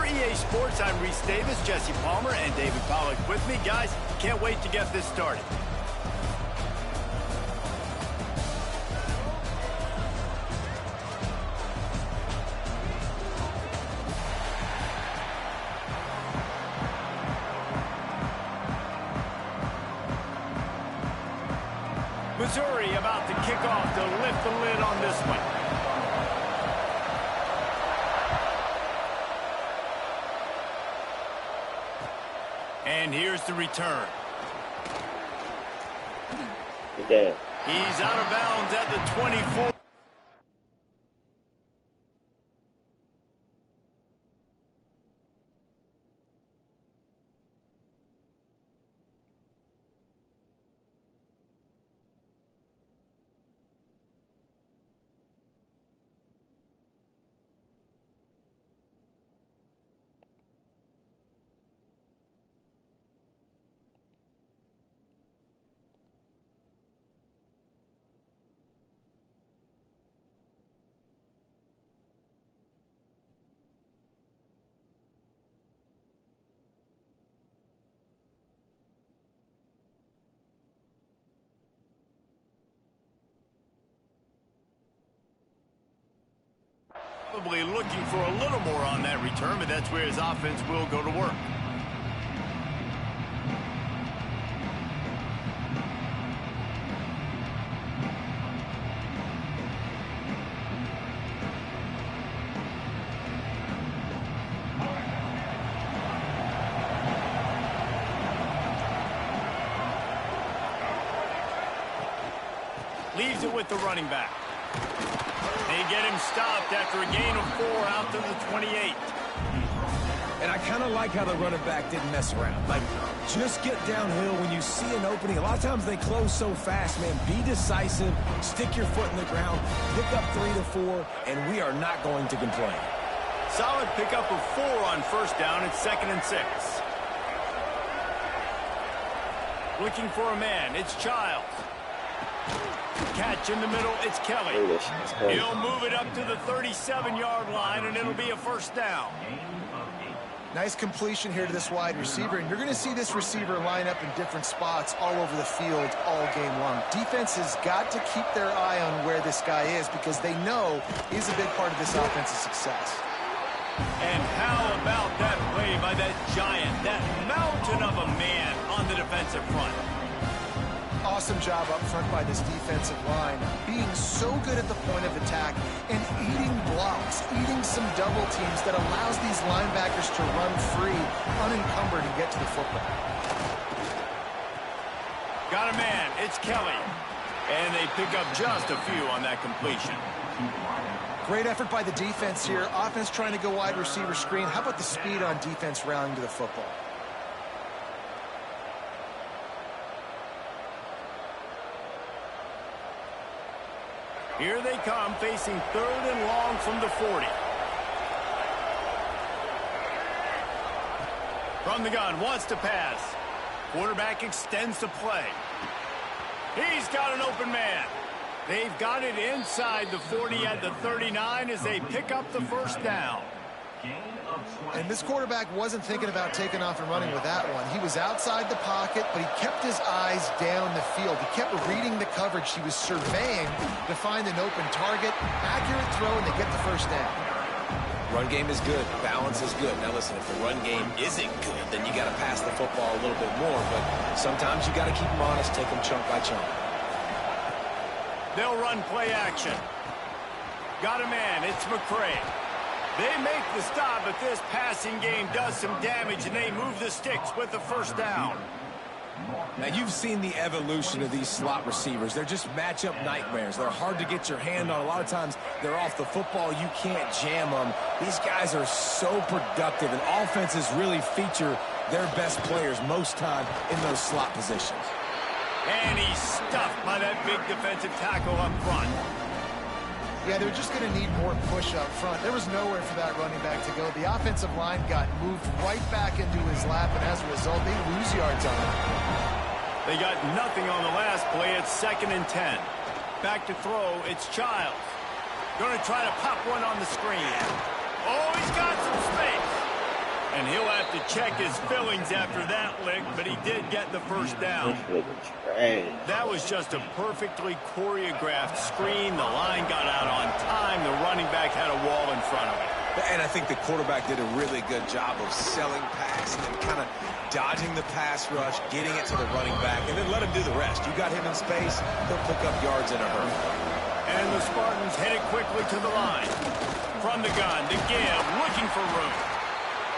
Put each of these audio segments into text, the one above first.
For EA Sports, I'm Reese Davis, Jesse Palmer, and David Pollack with me. Guys, can't wait to get this started. Missouri about to kick off to lift the lid on this one. And here's the return. Damn. He's out of bounds at the 24. Probably looking for a little more on that return, but that's where his offense will go to work. Leaves it with the running back. They get him stopped after a gain of 4 out to the 28. And I kind of like how the running back didn't mess around. Like, just get downhill when you see an opening. A lot of times they close so fast, man. Be decisive, stick your foot in the ground, pick up 3 to 4, and we are not going to complain. Solid pickup of 4 on first down. It's 2nd and 6. Looking for a man. It's Childs. Catch in the middle, it's Kelly. He'll move it up to the 37-yard line, and it'll be a first down. Nice completion here to this wide receiver, and you're going to see this receiver line up in different spots all over the field all game long. Defense has got to keep their eye on where this guy is because they know he's a big part of this offense's success. And how about that play by that giant, that mountain of a man on the defensive front? Awesome job up front by this defensive line, being so good at the point of attack and eating blocks, eating some double teams that allows these linebackers to run free, unencumbered, and get to the football. Got a man, it's Kelly. And they pick up just a few on that completion. Great effort by the defense here. Offense trying to go wide receiver screen. How about the speed on defense rounding to the football? Here they come, facing 3rd and long from the 40. From the gun, wants to pass. Quarterback extends the play. He's got an open man. They've got it inside the 40 at the 39 as they pick up the first down. And this quarterback wasn't thinking about taking off and running with that one. He was outside the pocket, but he kept his eyes down the field. He kept reading the coverage. He was surveying to find an open target. Accurate throw, and they get the first down. Run game is good. Balance is good. Now, listen, if the run game isn't good, then you got to pass the football a little bit more. But sometimes you got to keep them honest, take them chunk by chunk. They'll run play action. Got a man. It's McCray. They make the stop, but this passing game does some damage, and they move the sticks with the first down. Now, you've seen the evolution of these slot receivers. They're just matchup nightmares. They're hard to get your hand on. A lot of times, they're off the football. You can't jam them. These guys are so productive, and offenses really feature their best players most time in those slot positions. And he's stuffed by that big defensive tackle up front. Yeah, they're just going to need more push up front. There was nowhere for that running back to go. The offensive line got moved right back into his lap, and as a result, they lose yards on it. They got nothing on the last play. It's 2nd and 10. Back to throw, it's Childs. Going to try to pop one on the screen. Oh, he's got some space. And he'll have to check his feelings after that lick, but he did get the first down. That was just a perfectly choreographed screen. The line got out on time. The running back had a wall in front of it. And I think the quarterback did a really good job of selling pass and then kind of dodging the pass rush, getting it to the running back, and then let him do the rest. You got him in space, he'll pick up yards in a hurry. And the Spartans headed quickly to the line. From the gun to Gibb, looking for room.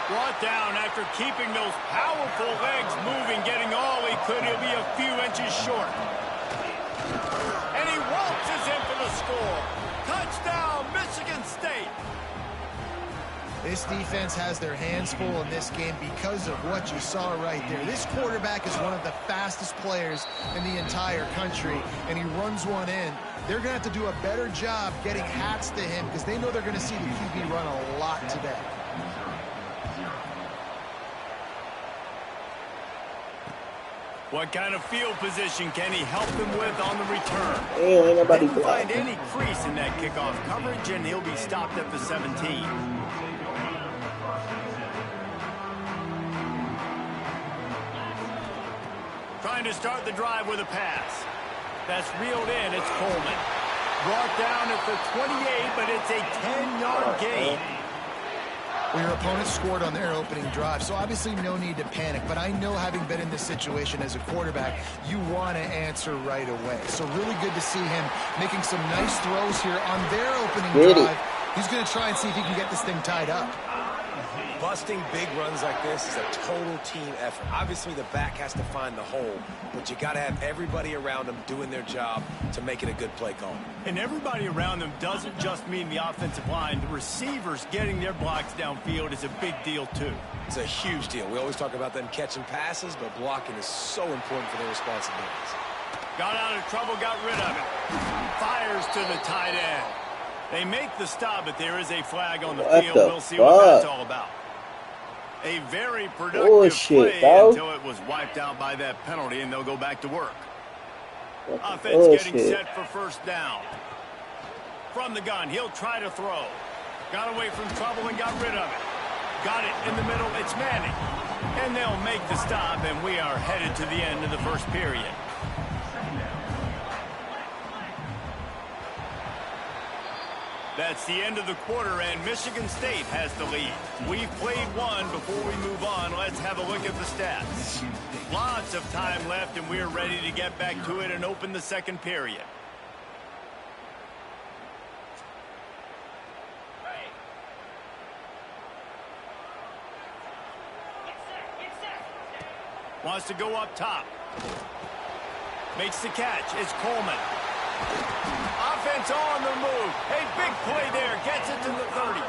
Brought down after keeping those powerful legs moving, getting all he could. He'll be a few inches short. And he waltzes in for the score. Touchdown, Michigan State. This defense has their hands full in this game because of what you saw right there. This quarterback is one of the fastest players in the entire country, and he runs one in. They're going to have to do a better job getting hats to him because they know they're going to see the QB run a lot today. What kind of field position can he help them with on the return? Ain't nobody Didn't find any crease in that kickoff coverage, and he'll be stopped at the 17. Trying to start the drive with a pass. That's reeled in. It's Coleman. Brought down at the 28, but it's a 10-yard gain. Well, your opponent scored on their opening drive, so obviously no need to panic. But I know, having been in this situation as a quarterback, you want to answer right away. So really good to see him making some nice throws here on their opening drive. He's going to try and see if he can get this thing tied up. Busting big runs like this is a total team effort. Obviously, the back has to find the hole, but you got to have everybody around them doing their job to make it a good play call. And everybody around them doesn't just mean the offensive line. The receivers getting their blocks downfield is a big deal, too. It's a huge deal. We always talk about them catching passes, but blocking is so important for their responsibilities. Got out of trouble, got rid of it. Fires to the tight end. They make the stop, but there is a flag on the field. We'll see what that's all about. A very productive play until it was wiped out by that penalty, and they'll go back to work. Offense getting set for first down. From the gun, he'll try to throw. Got away from trouble and got rid of it. Got it in the middle, it's Manning. And they'll make the stop, and we are headed to the end of the first period. That's the end of the quarter, and Michigan State has the lead. We've played one. Before we move on, let's have a look at the stats. Lots of time left, and we're ready to get back to it and open the second period. Wants to go up top. Makes the catch. It's Coleman. Offense on the move. A big play there. Gets it to the 30.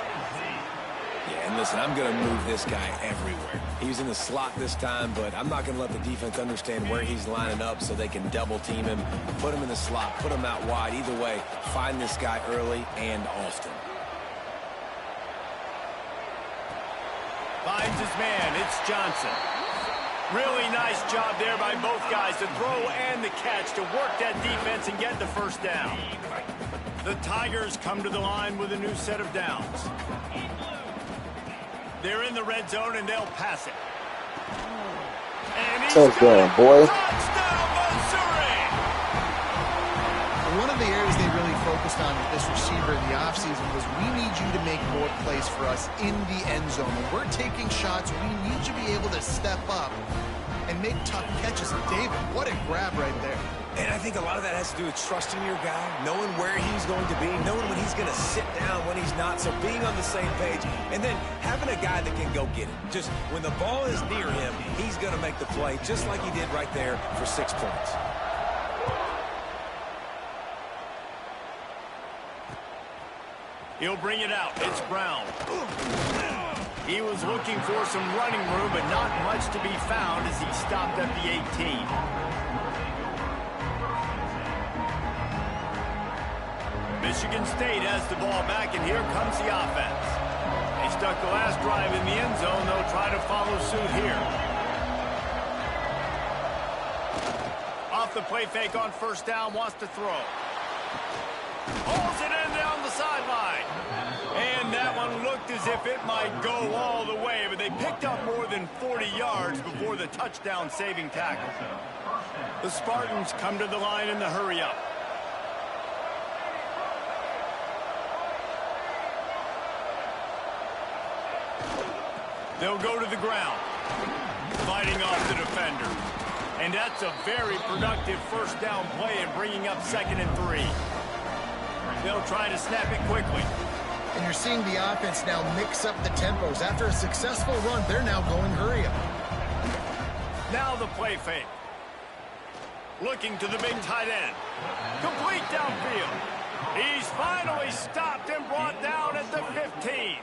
Yeah, and listen, I'm going to move this guy everywhere. He's in the slot this time, but I'm not going to let the defense understand where he's lining up so they can double team him, put him in the slot, put him out wide. Either way, find this guy early and often. Finds his man. It's Johnson. Really nice job there by both guys to throw and the catch to work that defense and get the first down. The Tigers come to the line with a new set of downs. They're in the red zone and they'll pass it. And he's touchdown, boy. Touchdown, Missouri! One of the areas they really focused on with this receiver in the offseason was, we need you to make more plays for us in the end zone. When we're taking shots, we need you to be able to step up and make tough catches. And David, what a grab right there. And I think a lot of that has to do with trusting your guy, knowing where he's going to be, knowing when he's going to sit down, when he's not, so being on the same page, and then having a guy that can go get it. Just when the ball is near him, he's going to make the play, just like he did right there for 6 points. He'll bring it out. It's Brown. He was looking for some running room, but not much to be found as he stopped at the 18. Michigan State has the ball back, and here comes the offense. They stuck the last drive in the end zone. They'll try to follow suit here. Off the play fake on first down, wants to throw. Pulls it in down the sideline. And that one looked as if it might go all the way, but they they picked up more than 40 yards before the touchdown-saving tackle. The Spartans come to the line in the hurry-up. They'll go to the ground, fighting off the defender. And that's a very productive first down play and bringing up 2nd and 3. They'll try to snap it quickly. And you're seeing the offense now mix up the tempos. After a successful run, they're now going hurry up. Now the play fake. Looking to the big tight end. Complete downfield. He's finally stopped and brought down at the 15.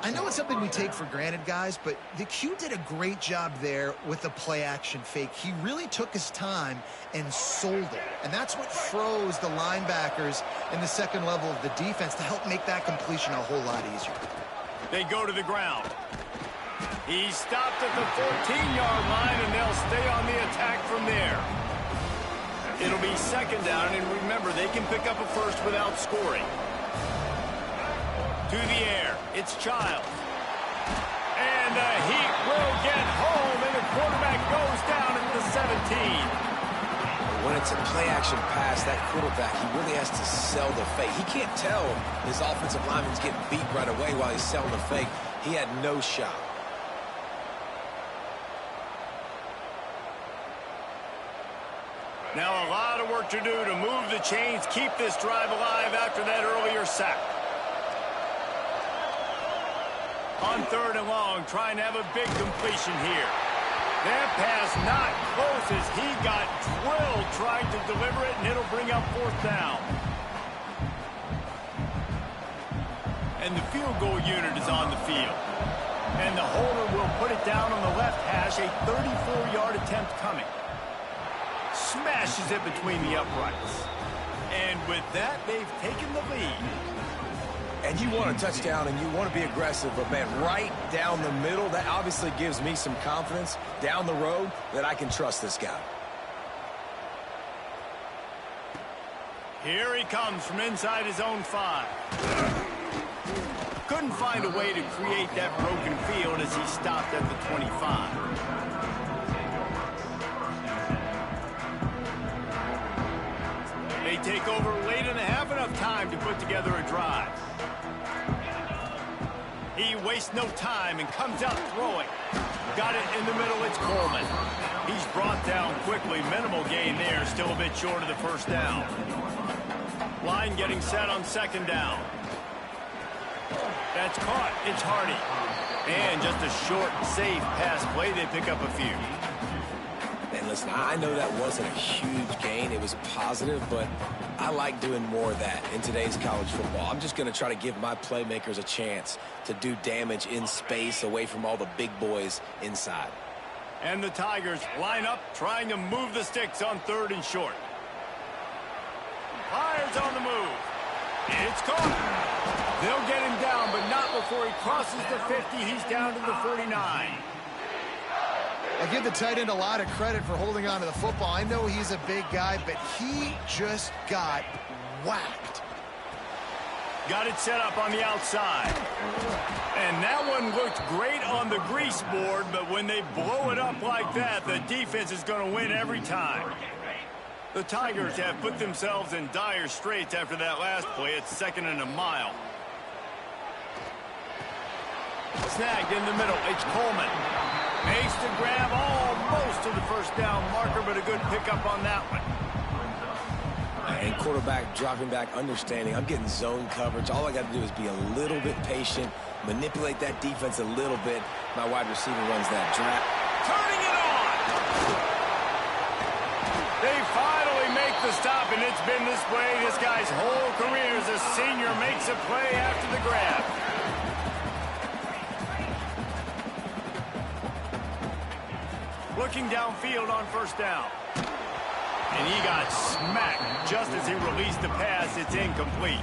I know it's something we take for granted, guys, but the Q did a great job there with the play-action fake. He really took his time and sold it. And that's what froze the linebackers in the second level of the defense to help make that completion a whole lot easier. They go to the ground. He's stopped at the 14-yard line, and they'll stay on the attack from there. It'll be 2nd down, and remember, they can pick up a first without scoring. To the air, it's Childs. And the Heat will get home, and the quarterback goes down at the 17. When it's a play-action pass, that quarterback, he really has to sell the fake. He can't tell his offensive lineman's getting beat right away while he's selling the fake. He had no shot. Now a lot of work to do to move the chains, keep this drive alive after that earlier sack. On 3rd and long, trying to have a big completion here. That pass not close as he got drilled trying to deliver it, and it'll bring up 4th down. And the field goal unit is on the field. And the holder will put it down on the left hash, a 34-yard attempt coming. Smashes it between the uprights. And with that, they've taken the lead. And you want a touchdown and you want to be aggressive, but man, right down the middle, that obviously gives me some confidence down the road that I can trust this guy. Here he comes from inside his own 5. Couldn't find a way to create that broken field as he stopped at the 25. They take over late and have enough time to put together a drive. He wastes no time and comes out throwing. Got it in the middle, it's Coleman. He's brought down quickly, minimal gain there, still a bit short of the 1st down. Line getting set on 2nd down. That's caught, it's Hardy. And just a short, safe pass play, they pick up a few. And listen, I know that wasn't a huge gain. It was positive, but I like doing more of that in today's college football. I'm just going to try to give my playmakers a chance to do damage in space away from all the big boys inside. And the Tigers line up, trying to move the sticks on 3rd and short. Fires on the move. It's caught. They'll get him down, but not before he crosses the 50. He's down to the 49. I give the tight end a lot of credit for holding on to the football. I know he's a big guy, but he just got whacked. Got it set up on the outside. And that one looked great on the grease board, but when they blow it up like that, the defense is going to win every time. The Tigers have put themselves in dire straits after that last play. It's 2nd and a mile. Snagged in the middle. It's Coleman. Makes the grab almost to the 1st down marker, but a good pickup on that one. And quarterback dropping back, understanding I'm getting zone coverage. All I got to do is be a little bit patient, manipulate that defense a little bit. My wide receiver runs that drag. Turning it on! They finally make the stop, and it's been this way this guy's whole career as a senior. Makes a play after the grab. Looking downfield on 1st down. And he got smacked just as he released the pass. It's incomplete.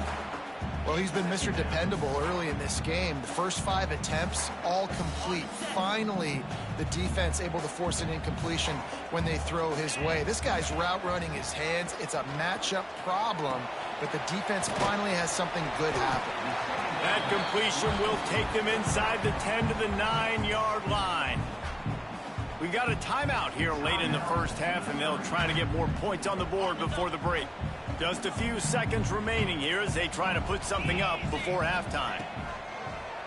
Well, he's been Mr. Dependable early in this game. The first 5 attempts, all complete. Finally, the defense able to force an incompletion when they throw his way. This guy's route running his hands. It's a matchup problem, but the defense finally has something good happen. That completion will take them inside the 10 to the 9-yard line. We got a timeout here late in the first half, and they'll try to get more points on the board before the break. Just a few seconds remaining here as they try to put something up before halftime.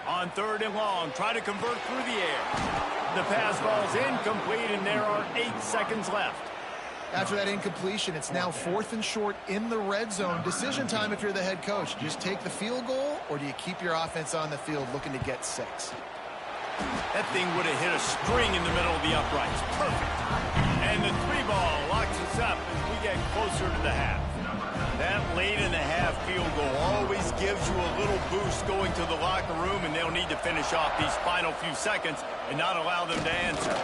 On 3rd and long, try to convert through the air. The pass ball's incomplete, and there are 8 seconds left. After that incompletion, it's now 4th and short in the red zone. Decision time if you're the head coach. Just take the field goal, or do you keep your offense on the field looking to get 6? That thing would have hit a string in the middle of the uprights. Perfect. And the 3 ball locks us up as we get closer to the half. That late-in-the-half field goal always gives you a little boost going to the locker room, and they'll need to finish off these final few seconds and not allow them to answer.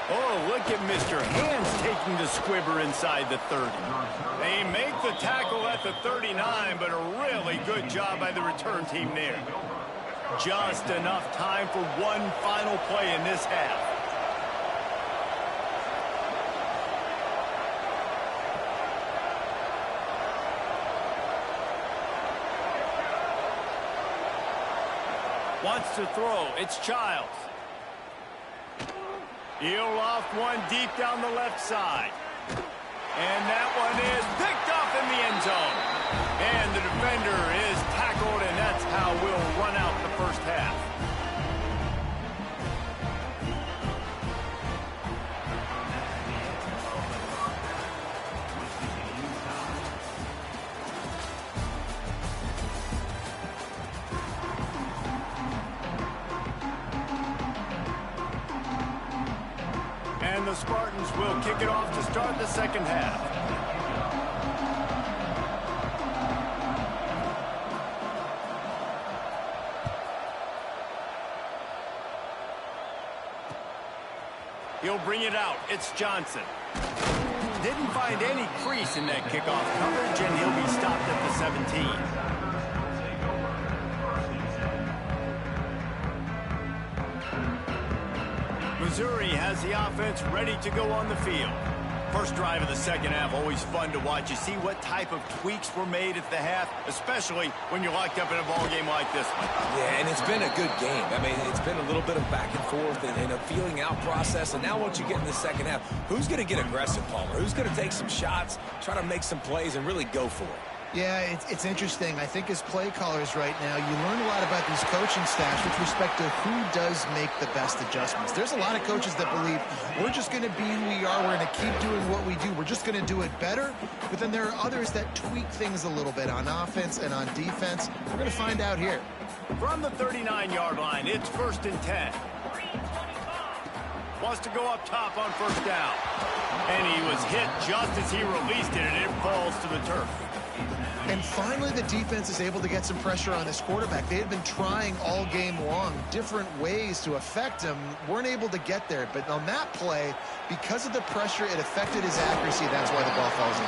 Oh, look at Mr. Hands taking the squibber inside the 30. They make the tackle at the 39, but a really good job by the return team there. Just enough time for one final play in this half. Wants to throw. It's Childs. He'll loft one deep down the left side. And that one is picked up in the end zone. And the defender is tackled, and that's how we'll run out the first half. And the Spartans will kick it off to start the second half. He'll bring it out. It's Johnson. Didn't find any crease in that kickoff coverage, and he'll be stopped at the 17. Missouri has the offense ready to go on the field. First drive of the second half, always fun to watch. You see what type of tweaks were made at the half, especially when you're locked up in a ball game like this one. Yeah, and it's been a good game. I mean, it's been a little bit of back and forth and a feeling out process. And now once you get in the second half, who's going to get aggressive, Palmer? Who's going to take some shots, try to make some plays, and really go for it? Yeah, it's interesting. I think as play callers right now, you learn a lot about these coaching staffs with respect to who does make the best adjustments. There's a lot of coaches that believe we're just going to be who we are. We're going to keep doing what we do. We're just going to do it better. But then there are others that tweak things a little bit on offense and on defense. We're going to find out here. From the 39-yard line, it's 1st and 10. Wants to go up top on 1st down. And he was hit just as he released it, and it falls to the turf. And finally, the defense is able to get some pressure on this quarterback. They had been trying all game long different ways to affect him. Weren't able to get there. But on that play, because of the pressure, it affected his accuracy. That's why the ball falls in.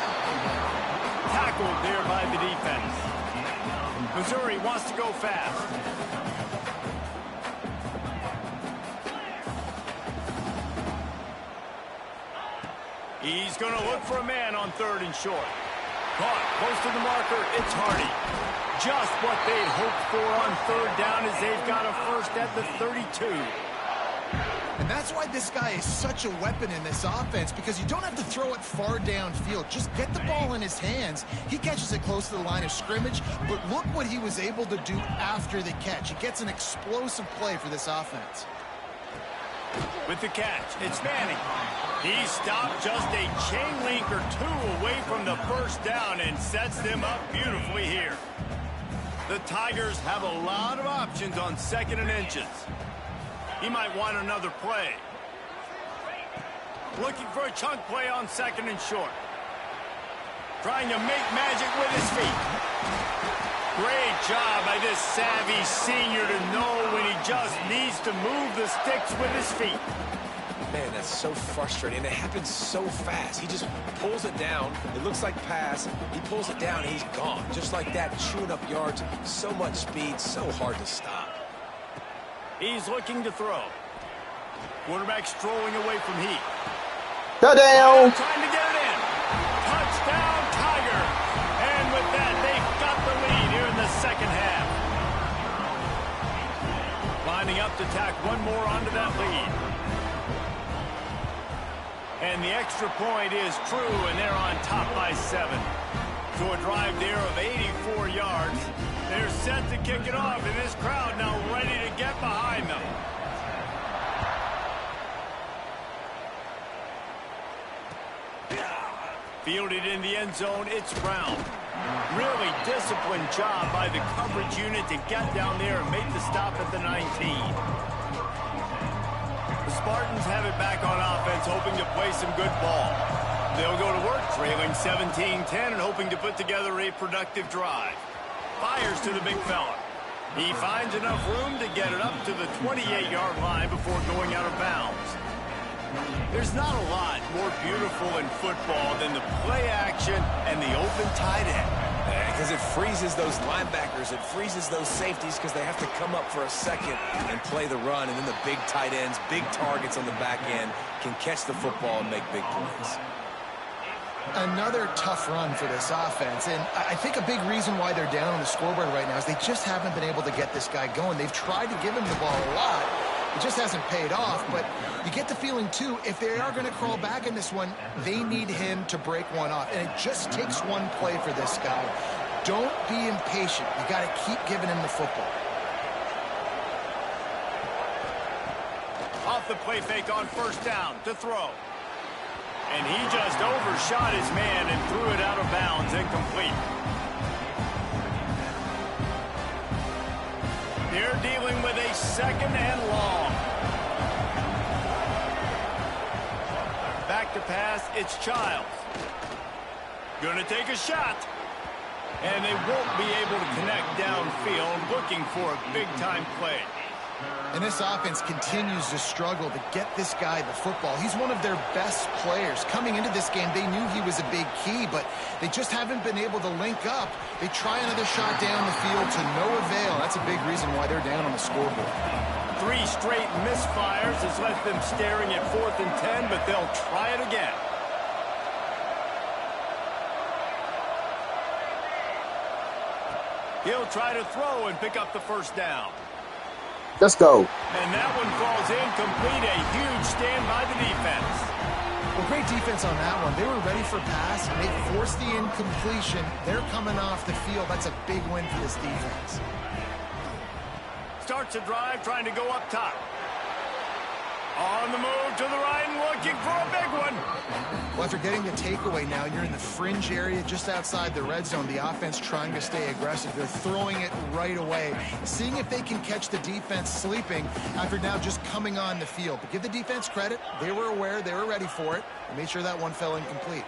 Tackled there by the defense. Missouri wants to go fast. He's going to look for a man on 3rd and short. Caught close to the marker, it's Hardy. Just what they'd hoped for on 3rd down as they've got a first at the 32. And that's why this guy is such a weapon in this offense, because you don't have to throw it far downfield. Just get the ball in his hands. He catches it close to the line of scrimmage, but look what he was able to do after the catch. He gets an explosive play for this offense. With the catch, it's Manning. He stopped just a chain link or two away from the first down and sets them up beautifully here. The Tigers have a lot of options on 2nd and inches. He might want another play. Looking for a chunk play on 2nd and short. Trying to make magic with his feet. Great job by this savvy senior to know when he just needs to move the sticks with his feet. Man, that's so frustrating. It happens so fast. He just pulls it down. It looks like pass. He pulls it down. He's gone. Just like that, chewing up yards. So much speed, so hard to stop. He's looking to throw. Quarterback strolling away from Heat. Touchdown! Trying to get it in. Touchdown, Tiger. And with that, they've got the lead here in the second half. to tack one more onto that lead. And the extra point is true, and they're on top by 7. So a drive there of 84 yards. They're set to kick it off, and this crowd now ready to get behind them. Fielded in the end zone, it's Brown. Really disciplined job by the coverage unit to get down there and make the stop at the 19. The Spartans have it back on offense, hoping to play some good ball. They'll go to work, trailing 17-10 and hoping to put together a productive drive. Fires to the big fella. He finds enough room to get it up to the 28-yard line before going out of bounds. There's not a lot more beautiful in football than the play action and the open tight end. Because it freezes those linebackers, it freezes those safeties because they have to come up for a second and play the run, and then the big tight ends, big targets on the back end can catch the football and make big plays. Another tough run for this offense, and I think a big reason why they're down on the scoreboard right now is they just haven't been able to get this guy going. They've tried to give him the ball a lot. It just hasn't paid off, but you get the feeling, too, if they are going to crawl back in this one, they need him to break one off, and it just takes one play for this guy. Don't be impatient. You got to keep giving him the football. Off the play fake on first down to throw. And he just overshot his man and threw it out of bounds, incomplete. They're dealing with a second and long. Back to pass, it's Childs. Gonna take a shot. And they won't be able to connect downfield, looking for a big-time play. And this offense continues to struggle to get this guy the football. He's one of their best players. Coming into this game, they knew he was a big key, but they just haven't been able to link up. They try another shot down the field to no avail. That's a big reason why they're down on the scoreboard. 3 straight misfires has left them staring at 4th and 10, but they'll try it again. He'll try to throw and pick up the first down. Let's go. And that one falls incomplete. A huge stand by the defense. Well, great defense on that one. They were ready for pass, and they forced the incompletion. They're coming off the field. That's a big win for this defense. Starts a drive, trying to go up top. On the move to the right and looking for a big one. Well, after getting the takeaway now, you're in the fringe area just outside the red zone. The offense trying to stay aggressive. They're throwing it right away, seeing if they can catch the defense sleeping after now just coming on the field. But give the defense credit. They were aware. They were ready for it. And made sure that one fell incomplete.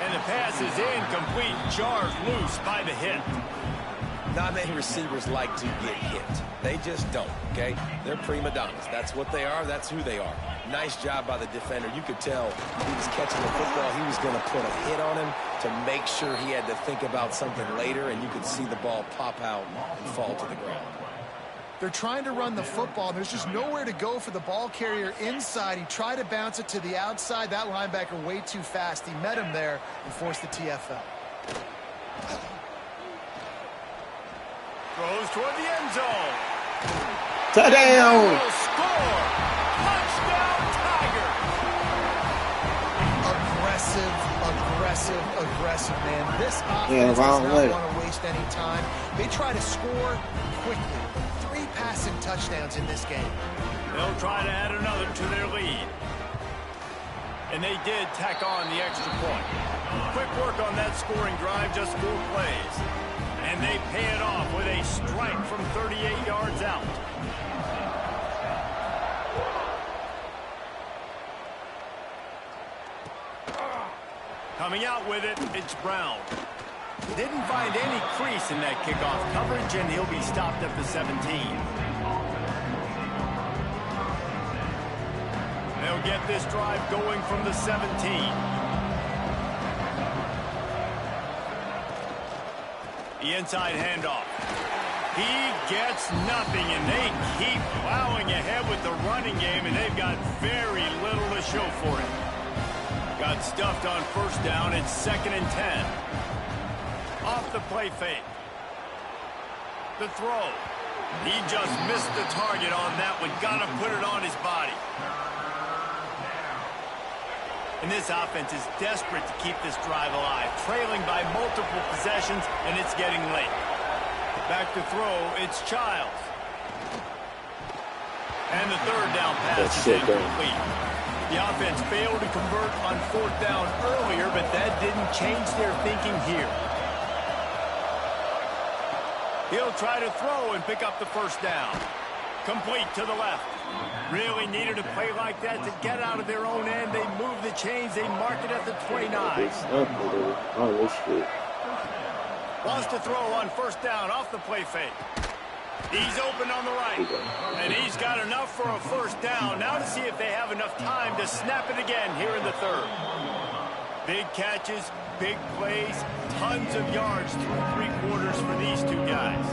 And the pass is incomplete. Jars loose by the hit. Not many receivers like to get hit. They just don't, okay? They're prima donnas. That's what they are. That's who they are. Nice job by the defender. You could tell he was catching the football. He was going to put a hit on him to make sure he had to think about something later, and you could see the ball pop out and fall to the ground. They're trying to run the football. There's just nowhere to go for the ball carrier inside. He tried to bounce it to the outside. That linebacker way too fast. He met him there and forced the TFL. Throws toward the end zone. Touchdown! Will score. Touchdown, Tigers. Aggressive, man. This offense does not want to waste any time. They try to score quickly. 3 passing touchdowns in this game. They'll try to add another to their lead. And they did tack on the extra point. Quick work on that scoring drive, just 4 plays. And they pay it off with a strike from 38 yards out. Coming out with it, it's Brown. Didn't find any crease in that kickoff coverage, and he'll be stopped at the 17. They'll get this drive going from the 17. The inside handoff. He gets nothing, and they keep plowing ahead with the running game, and they've got very little to show for it. Got stuffed on first down. It's 2nd and 10. Off the play fake. The throw. He just missed the target on that one. Got to put it on his body. And this offense is desperate to keep this drive alive, trailing by multiple possessions, and it's getting late. Back to throw, it's Childs. And the third down pass is incomplete. The offense failed to convert on fourth down earlier, but that didn't change their thinking here. He'll try to throw and pick up the first down. Complete to the left. Really needed a play like that to get out of their own end. They move the chains. They mark it at the 29. Wants to throw on first down off the play fake. He's open on the right. And he's got enough for a first down. Now to see if they have enough time to snap it again here in the third. Big catches, big plays, tons of yards through three quarters for these two guys.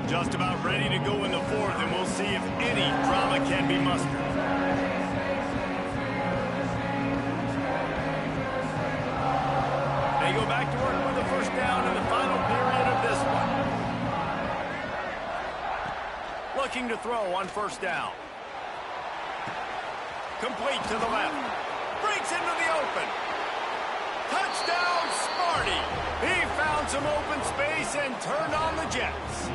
Just about ready to go in the fourth, and we'll see if any drama can be mustered. They go back to work with the first down in the final period of this one. Looking to throw on first down. Complete to the left. Breaks into the open. Touchdown, Smarty. He found some open space and turned on the Jets.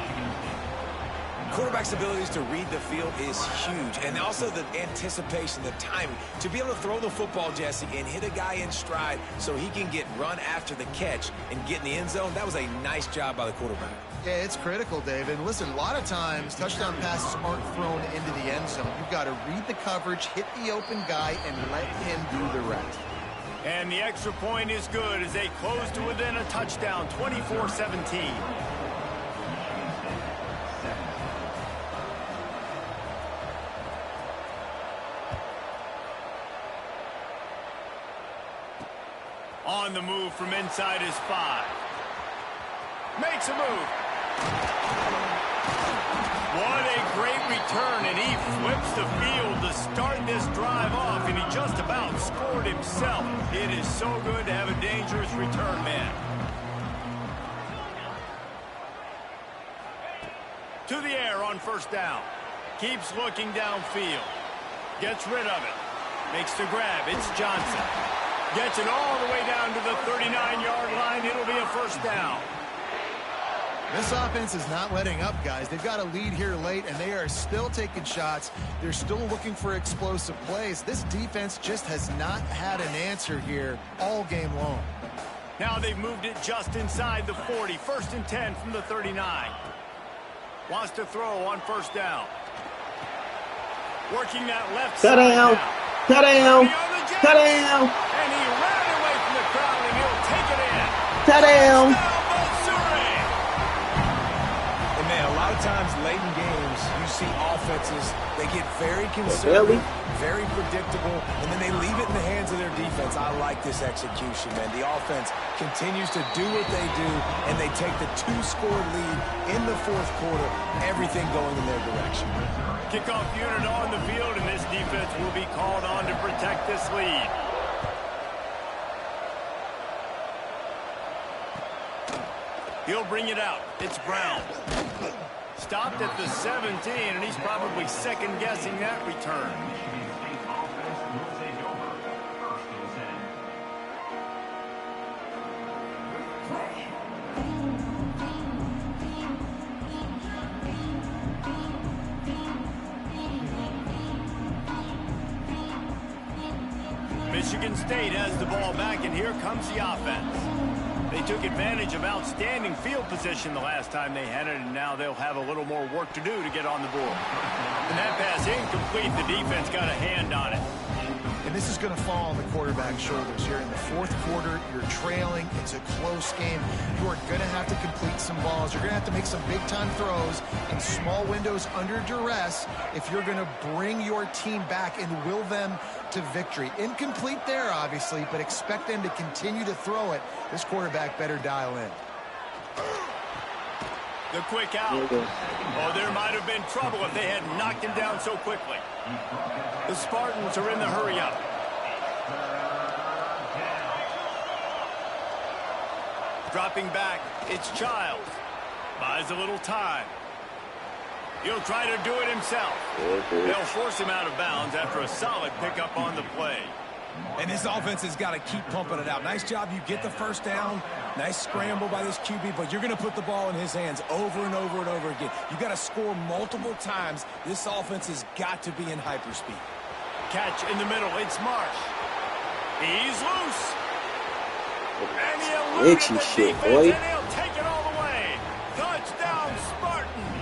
Quarterback's abilities to read the field is huge, and also the anticipation, the timing. To be able to throw the football, Jesse, and hit a guy in stride so he can get run after the catch and get in the end zone, that was a nice job by the quarterback. Yeah, it's critical, David. Listen, a lot of times touchdown passes aren't thrown into the end zone. You've got to read the coverage, hit the open guy, and let him do the rest. And the extra point is good as they close to within a touchdown, 24-17. On the move from inside his 5. Makes a move. What a great return, and he flips the field to start this drive off, and he just about scored himself. It is so good to have a dangerous return man. To the air on first down. Keeps looking downfield. Gets rid of it. Makes the grab. It's Johnson. Gets it all the way down to the 39-yard line. It'll be a first down. This offense is not letting up, guys. They've got a lead here late, and they are still taking shots. They're still looking for explosive plays. This defense just has not had an answer here all game long. Now they've moved it just inside the 40. First and 10 from the 39. Wants to throw on first down. Working that left side now. Touchdown. Touchdown. And he ran away from the crowd, and he'll take it in. Touchdown. And man, a lot of times late in games, you see offenses, they get very conservative, very predictable, and then they leave it in the hands of their defense. I like this execution, man. The offense continues to do what they do, and they take the 2-score lead in the fourth quarter, everything going in their direction. Kickoff unit on the field, and this defense will be called on to protect this lead. He'll bring it out. It's Brown. Stopped at the 17, and he's probably second-guessing that return. Michigan State has the ball back, and here comes the offense. They took advantage of outstanding field position the last time they had it, and now they'll have a little more work to do to get on the board. And that pass incomplete. The defense got a hand on it. And this is going to fall on the quarterback's shoulders here in the fourth quarter. You're trailing. It's a close game. You are going to have to complete some balls. You're going to have to make some big-time throws in small windows under duress if you're going to bring your team back and will them to victory. Incomplete there, obviously, but expect them to continue to throw it. This quarterback better dial in. The quick out. Oh, there might have been trouble if they had knocked him down so quickly. The Spartans are in the hurry-up. Dropping back, it's Childs. Buys a little time. He'll try to do it himself. They'll force him out of bounds after a solid pickup on the play. And this offense has got to keep pumping it out. Nice job. You get the first down. Nice scramble by this QB, but you're going to put the ball in his hands over and over and over again. You got to score multiple times. This offense has got to be in hyperspeed. Catch in the middle. It's Marsh. He's loose. And he eluded the defense, and he'll take it all the way. Touchdown, Spartans.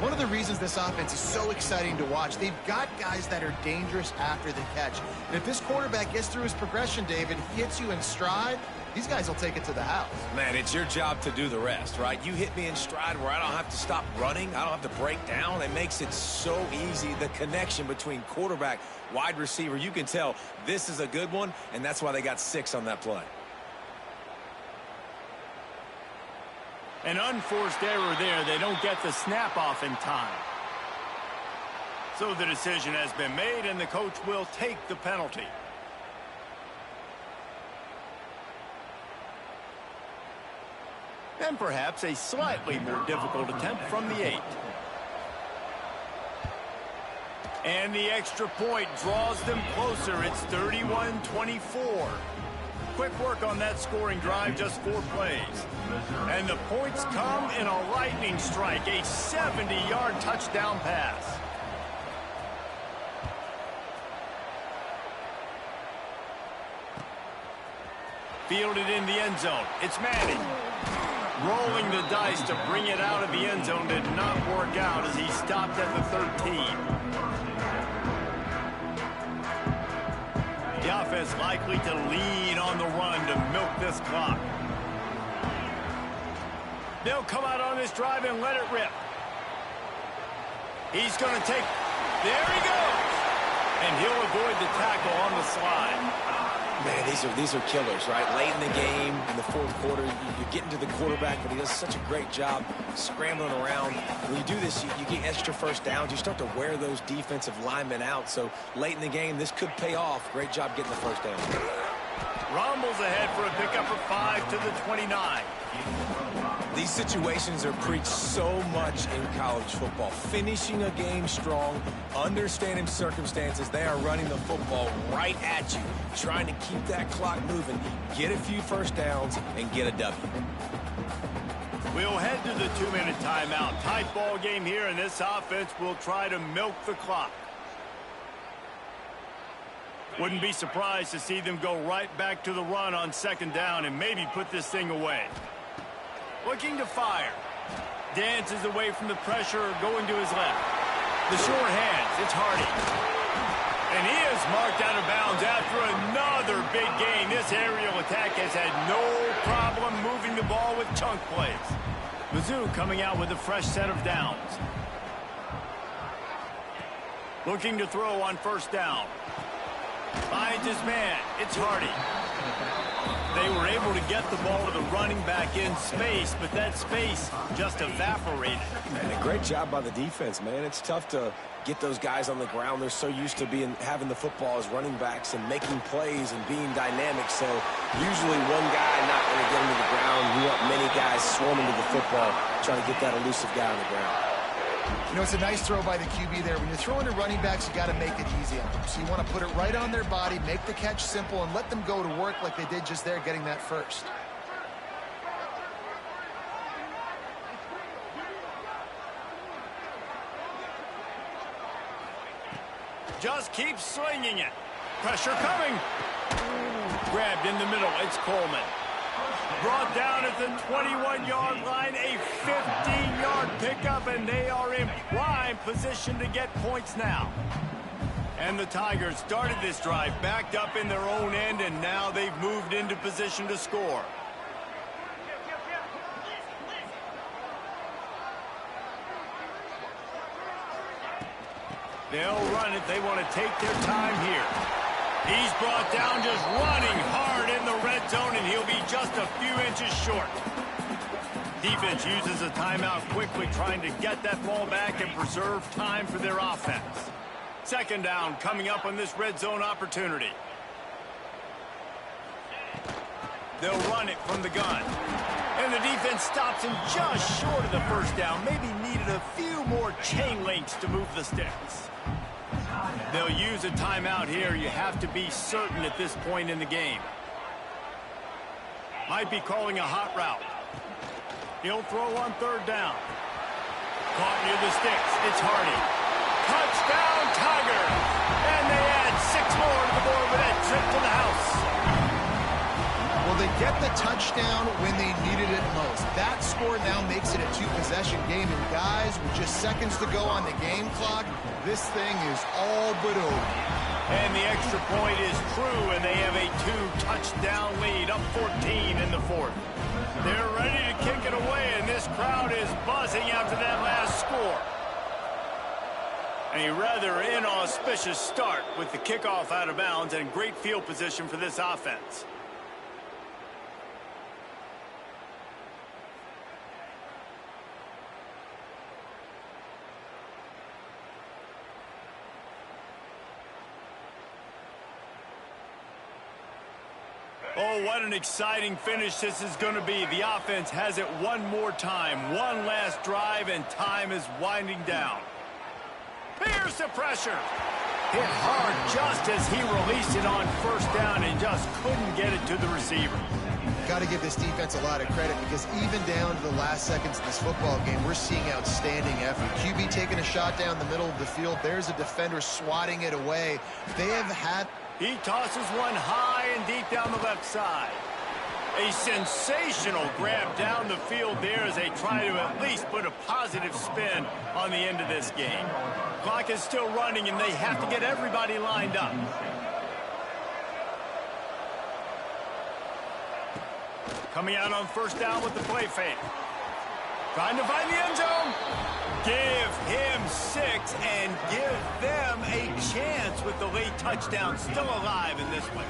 One of the reasons this offense is so exciting to watch, they've got guys that are dangerous after the catch. And if this quarterback gets through his progression, David, hits you in stride, these guys will take it to the house. Man, it's your job to do the rest, right? You hit me in stride where I don't have to stop running. I don't have to break down. It makes it so easy. The connection between quarterback, wide receiver, you can tell this is a good one, and that's why they got 6 on that play. An unforced error there. They don't get the snap off in time. So the decision has been made, and the coach will take the penalty. And perhaps a slightly more difficult attempt from the 8. And the extra point draws them closer. It's 31-24. Quick work on that scoring drive, just 4 plays. And the points come in a lightning strike, a 70-yard touchdown pass. Fielded in the end zone. It's Manning. Rolling the dice to bring it out of the end zone did not work out as he stopped at the 13. The offense likely to lean on the run to milk this clock. They'll come out on this drive and let it rip. He's going to take... There he goes! And he'll avoid the tackle on the slide. Man, these are killers, right? Late in the game, in the fourth quarter, you're getting to the quarterback, but he does such a great job scrambling around. When you do this, you get extra first downs. You start to wear those defensive linemen out. So late in the game, this could pay off. Great job getting the first down. Rumbles ahead for a pickup of 5 to the 29. These situations are preached so much in college football. Finishing a game strong, understanding circumstances. They are running the football right at you, trying to keep that clock moving, get a few first downs, and get a W. We'll head to the 2-minute timeout. Tight ball game here, and this offense will try to milk the clock. Wouldn't be surprised to see them go right back to the run on 2nd down and maybe put this thing away. Looking to fire. Dances away from the pressure, going to his left. The short hands, it's Hardy. And he is marked out of bounds after another big gain. This aerial attack has had no problem moving the ball with chunk plays. Mizzou coming out with a fresh set of downs. Looking to throw on 1st down. Finds his man. It's Hardy. They were able to get the ball to the running back in space, but that space just evaporated. Man, a great job by the defense, man. It's tough to get those guys on the ground. They're so used to having the football as running backs and making plays and being dynamic. So usually one guy not going to get him to the ground. You want many guys swarming to the football, trying to get that elusive guy on the ground. You know, it's a nice throw by the QB there. When you're throwing to running backs, you got to make it easy on them. So you want to put it right on their body, make the catch simple, and let them go to work like they did just there, getting that first. Just keep slinging it. Pressure coming. Grabbed in the middle. It's Coleman. Brought down at the 21-yard line, a 15-yard pickup, and they are in prime position to get points now. And the Tigers started this drive backed up in their own end, and now they've moved into position to score. They'll run it. They want to take their time here. He's brought down, just running hard in the red zone, and he'll be just a few inches short. Defense uses a timeout quickly, trying to get that ball back and preserve time for their offense. 2nd down coming up on this red zone opportunity. They'll run it from the gun. And the defense stops him just short of the first down. Maybe needed a few more chain links to move the sticks. They'll use a timeout here. You have to be certain at this point in the game. Might be calling a hot route. He'll throw on third down. Caught near the sticks. It's Hardy. Touchdown, Tigers! And they add 6 more to the board with that trip to the house. Well, they get the touchdown when they needed it most. That score now makes it a 2-possession game. And guys, with just seconds to go on the game clock, this thing is all but over. And the extra point is true, and they have a 2-touchdown lead, up 14 in the fourth. They're ready to kick it away, and this crowd is buzzing after that last score. A rather inauspicious start with the kickoff out of bounds and great field position for this offense. Oh, what an exciting finish this is going to be. The offense has it one more time. One last drive, and time is winding down. Here's the pressure. Hit hard just as he released it on first down and just couldn't get it to the receiver. Got to give this defense a lot of credit because even down to the last seconds of this football game, we're seeing outstanding effort. QB taking a shot down the middle of the field. There's a defender swatting it away. They have had... He tosses one high and deep down the left side. A sensational grab down the field there as they try to at least put a positive spin on the end of this game. Clock is still running, and they have to get everybody lined up. Coming out on first down with the play fake. Trying to find the end zone. Give him 6 and give them a chance with the late touchdown still alive in this one.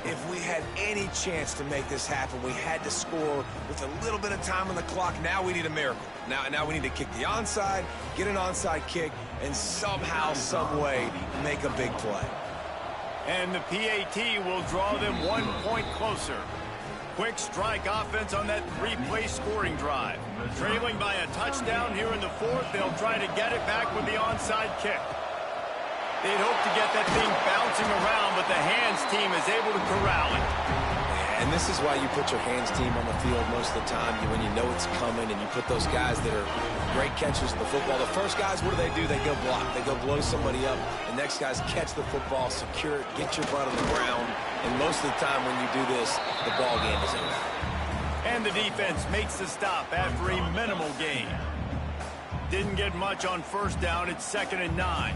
If we had any chance to make this happen, we had to score with a little bit of time on the clock. Now we need a miracle. Now we need to kick the onside, get an onside kick, and somehow, some way, make a big play. And the PAT will draw them 1 point closer. Quick strike offense on that 3-play scoring drive. Trailing by a touchdown here in the fourth, they'll try to get it back with the onside kick. They'd hope to get that thing bouncing around, but the hands team is able to corral it. And this is why you put your hands team on the field most of the time when you know it's coming, and you put those guys that are great catchers of the football. The first guys, what do? They go block. They go blow somebody up. The next guys catch the football, secure it, get your butt on the ground. And most of the time when you do this, the ball game is over. And the defense makes the stop after a minimal gain. Didn't get much on first down. It's 2nd and 9.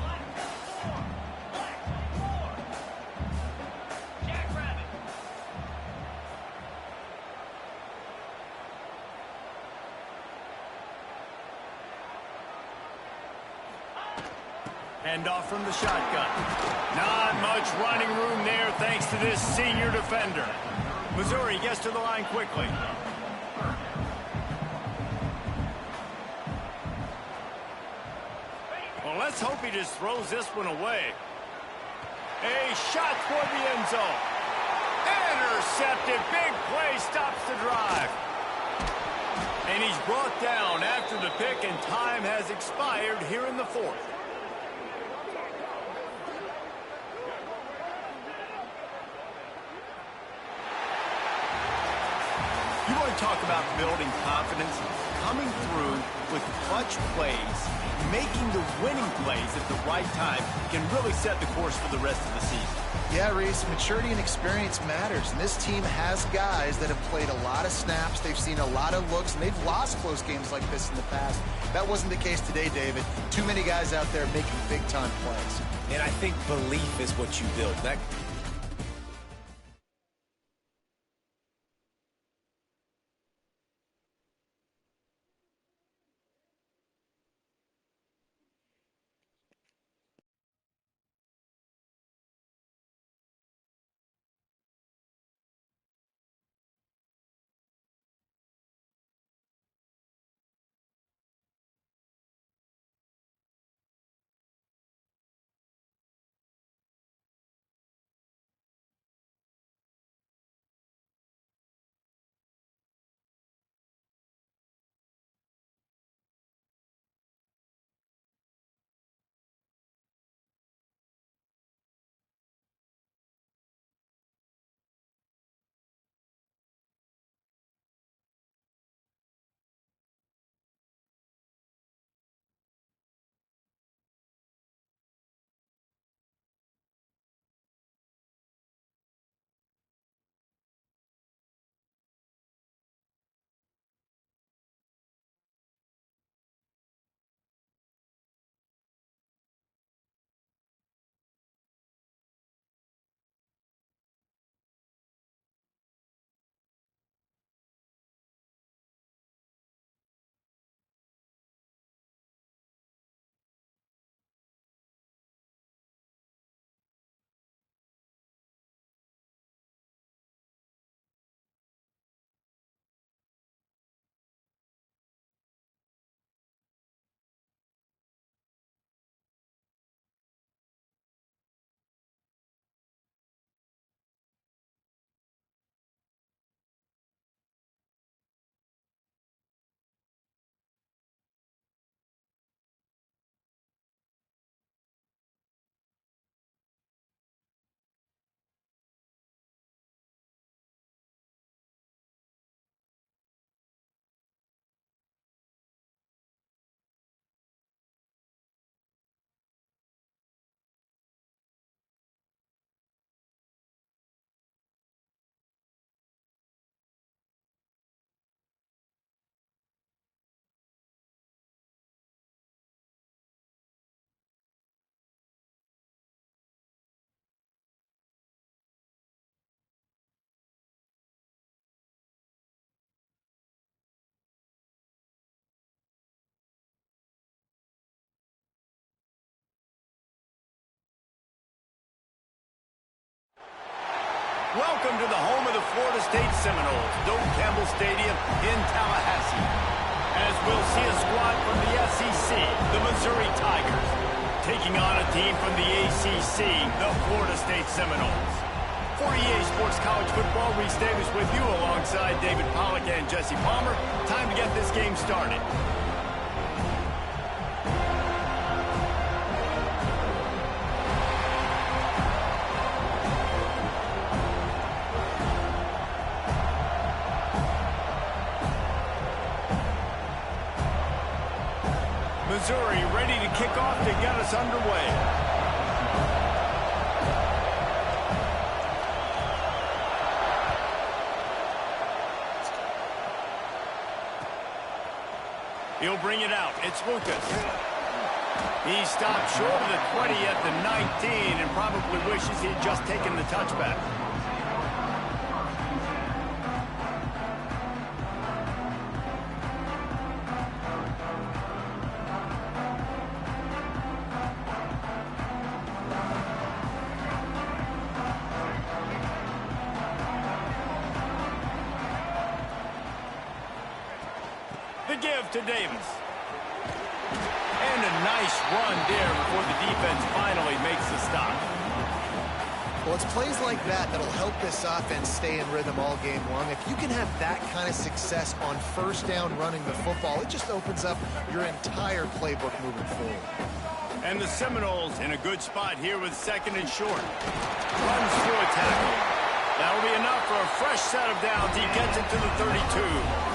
Hand off from the shotgun. Not much running room there thanks to this senior defender. Missouri gets to the line quickly. Well, let's hope he just throws this one away. A shot toward the end zone. Intercepted. Big play stops the drive. And he's brought down after the pick, and time has expired here in the fourth. You want to talk about building confidence? Coming through with clutch plays, making the winning plays at the right time can really set the course for the rest of the season. Yeah, Reese, maturity and experience matters, and this team has guys that have played a lot of snaps. They've seen a lot of looks, and they've lost close games like this in the past. That wasn't the case today, David. Too many guys out there making big-time plays. And I think belief is what you build. That Welcome to the home of the Florida State Seminoles, Doak Campbell Stadium in Tallahassee. As we'll see a squad from the SEC, the Missouri Tigers, taking on a team from the ACC, the Florida State Seminoles. For EA Sports College Football, Reese Davis with you alongside David Pollack and Jesse Palmer. Time to get this game started. Missouri ready to kick off to get us underway. He'll bring it out. It's Lucas. He stopped short of the 20 at the 19 and probably wishes he had just taken the touchback. The give to Davis. And a nice run there before the defense finally makes the stop. Well, it's plays like that that'll help this offense stay in rhythm all game long. If you can have that kind of success on first down running the football, it just opens up your entire playbook moving forward. And the Seminoles in a good spot here with second and short. Runs through a tackle. That'll be enough for a fresh set of downs. He gets it to the 32.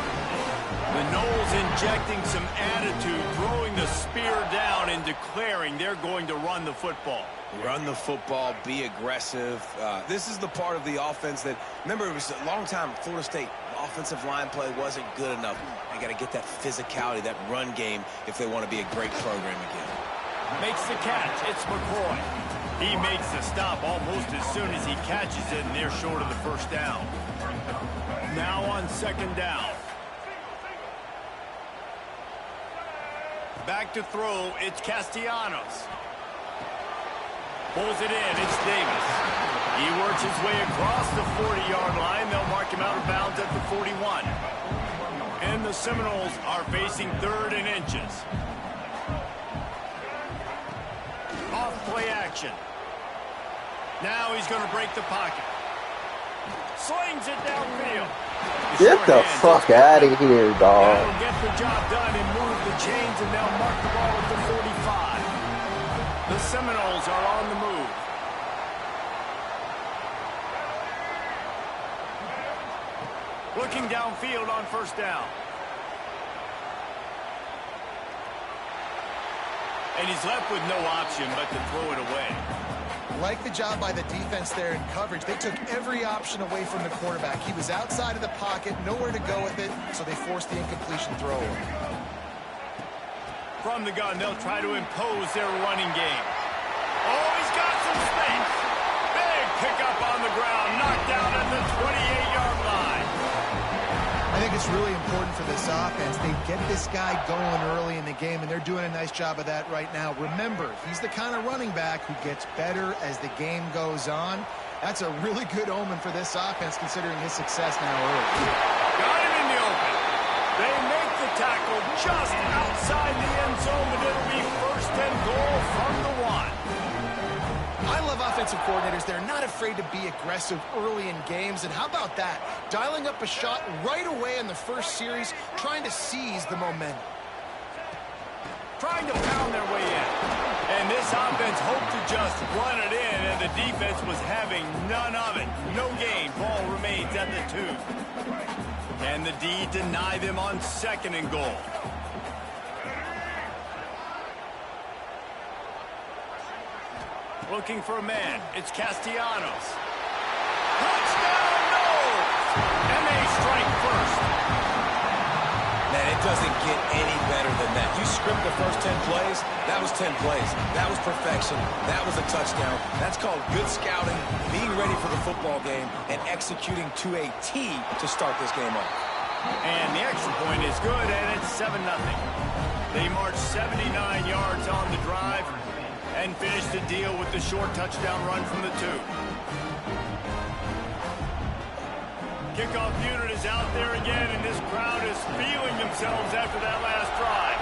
The Noles injecting some attitude, throwing the spear down and declaring they're going to run the football. Run the football, be aggressive. This is the part of the offense that, remember, it was a long time Florida State offensive line play wasn't good enough. They got to get that physicality, that run game if they want to be a great program again. Makes the catch. It's McCoy. He makes the stop almost as soon as he catches it, and they're short of the first down. Now on second down. Back to throw, it's Castellanos. Pulls it in, it's Davis. He works his way across the 40-yard line. They'll mark him out of bounds at the 41. And the Seminoles are facing third and inches. Off play action. Now he's going to break the pocket. Slings it downfield. Get the fuck out of here, dog. That'll get the job done and move the chains, and they'll mark the ball at the 45. The Seminoles are on the move. Looking downfield on first down. And he's left with no option but to throw it away. Like the job by the defense there in coverage. They took every option away from the quarterback. He was outside of the pocket, nowhere to go with it, so they forced the incompletion throw. From the gun, they'll try to impose their running game. Oh, he's got some space. Big pickup on the ground, knocked down at the 28-yard line. I think it's really important for this offense. They get this guy going early in the game, and they're doing a nice job of that right now. Remember, he's the kind of running back who gets better as the game goes on. That's a really good omen for this offense, considering his success now early. Got him in the open. They make the tackle just outside the end zone, but it'll be first and goal from the 1. I love offensive coordinators. They're not afraid to be aggressive early in games. And how about that? Dialing up a shot right away in the first series, trying to seize the momentum. Trying to pound their way in. And this offense hoped to just run it in, and the defense was having none of it. No gain. Ball remains at the 2. And the D deny them on second and goal. Looking for a man. It's Castellanos. Touchdown, Noles! And they strike first. Man, it doesn't get any better than that. You script the first 10 plays, that was 10 plays. That was perfection. That was a touchdown. That's called good scouting, being ready for the football game, and executing to a T to start this game off. And the extra point is good, and it's 7-0. They march 79 yards on the drive and finish the deal with the short touchdown run from the 2. Kickoff unit is out there again, and this crowd is feeling themselves after that last drive.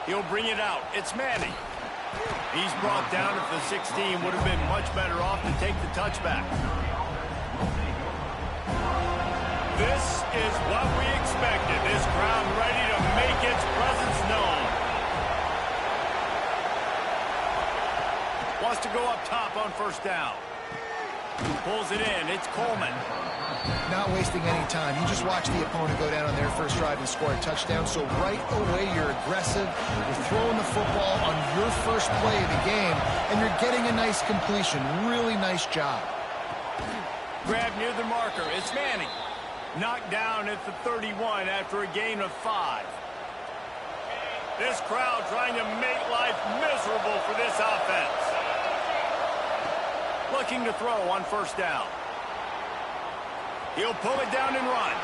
He'll bring it out. It's Manning. He's brought down at the 16. Would have been much better off to take the touchback. This is what we expected. This crowd ready to make its presence known. Wants to go up top on first down. Pulls it in. It's Coleman. Not wasting any time. You just watch the opponent go down on their first drive and score a touchdown. So right away, you're aggressive. You're throwing the football on your first play of the game, and you're getting a nice completion. Really nice job. Grab near the marker. It's Manning. Knocked down at the 31 after a gain of 5. This crowd trying to make life miserable for this offense. Looking to throw on first down. He'll pull it down and run.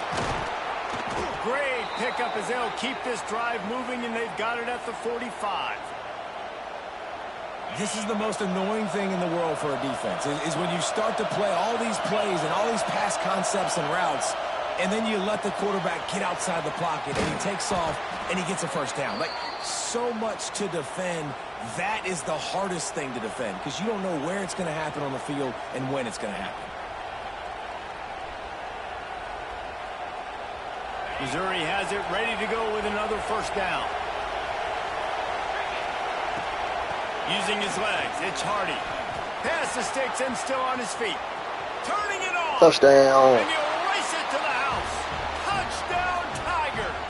Great pickup as they'll keep this drive moving, and they've got it at the 45. This is the most annoying thing in the world for a defense, is when you start to play all these plays and all these pass concepts and routes, and then you let the quarterback get outside the pocket, and he takes off, and he gets a first down. Like, so much to defend. That is the hardest thing to defend, because you don't know where it's going to happen on the field and when it's going to happen. Missouri has it ready to go with another first down. Using his legs, it's Hardy. Pass the sticks and still on his feet. Turning it on. Touchdown. And he'll race it to the house. Touchdown, Tigers.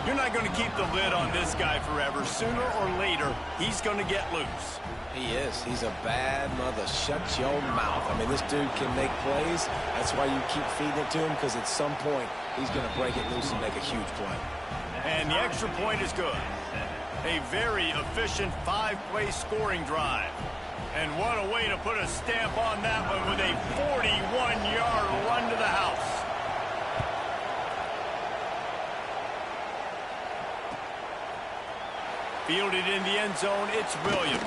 You're not going to keep the lid on this guy forever. Sooner or later, he's going to get loose. He is. He's a bad mother. Shut your mouth. I mean, this dude can make plays. That's why you keep feeding it to him, because at some point, he's going to break it loose and make a huge play. And the extra point is good. A very efficient 5-play scoring drive. And what a way to put a stamp on that one with a 41-yard run to the house. Fielded in the end zone, it's Williams.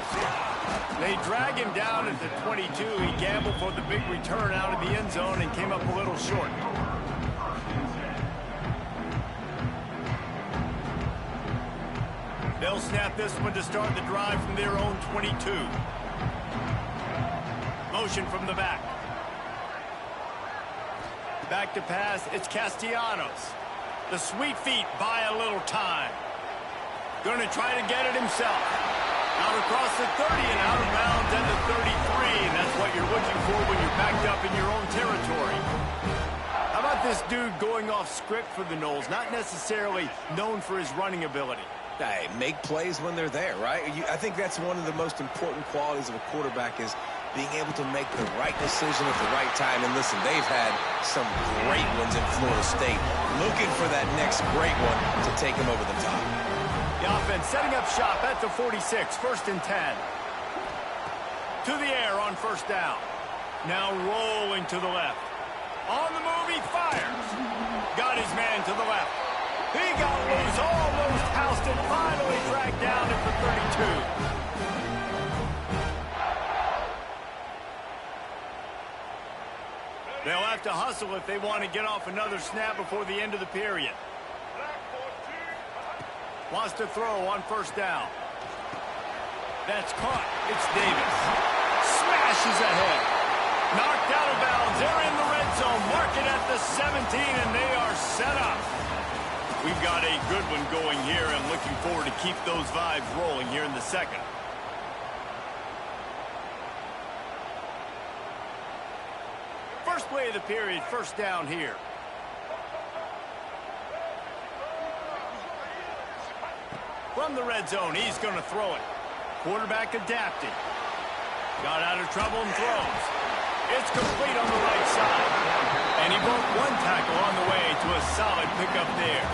They drag him down at the 22. He gambled for the big return out of the end zone and came up a little short. They'll snap this one to start the drive from their own 22. Motion from the back. Back to pass, it's Castellanos. The sweet feet buy a little time. Going to try to get it himself. Out across the 30 and out of bounds at the 33. And that's what you're looking for when you're backed up in your own territory. How about this dude going off script for the Noles? Not necessarily known for his running ability. Hey, make plays when they're there, right? I think that's one of the most important qualities of a quarterback, is being able to make the right decision at the right time. And listen, they've had some great ones at Florida State. Looking for that next great one to take him over the top. The offense setting up shop at the 46, 1st and 10. To the air on first down. Now rolling to the left. On the move, he fires. Got his man to the left. He got loose, almost housed and finally dragged down at the 32. They'll have to hustle if they want to get off another snap before the end of the period. Wants to throw on first down. That's caught. It's Davis. Smashes ahead. Knocked out of bounds. They're in the red zone. Mark it at the 17, and they are set up. We've got a good one going here. I'm looking forward to keep those vibes rolling here in the second. First play of the period, first down here. From the red zone, he's going to throw it. Quarterback adapted. Got out of trouble and throws. It's complete on the right side. And he broke one tackle on the way to a solid pickup there.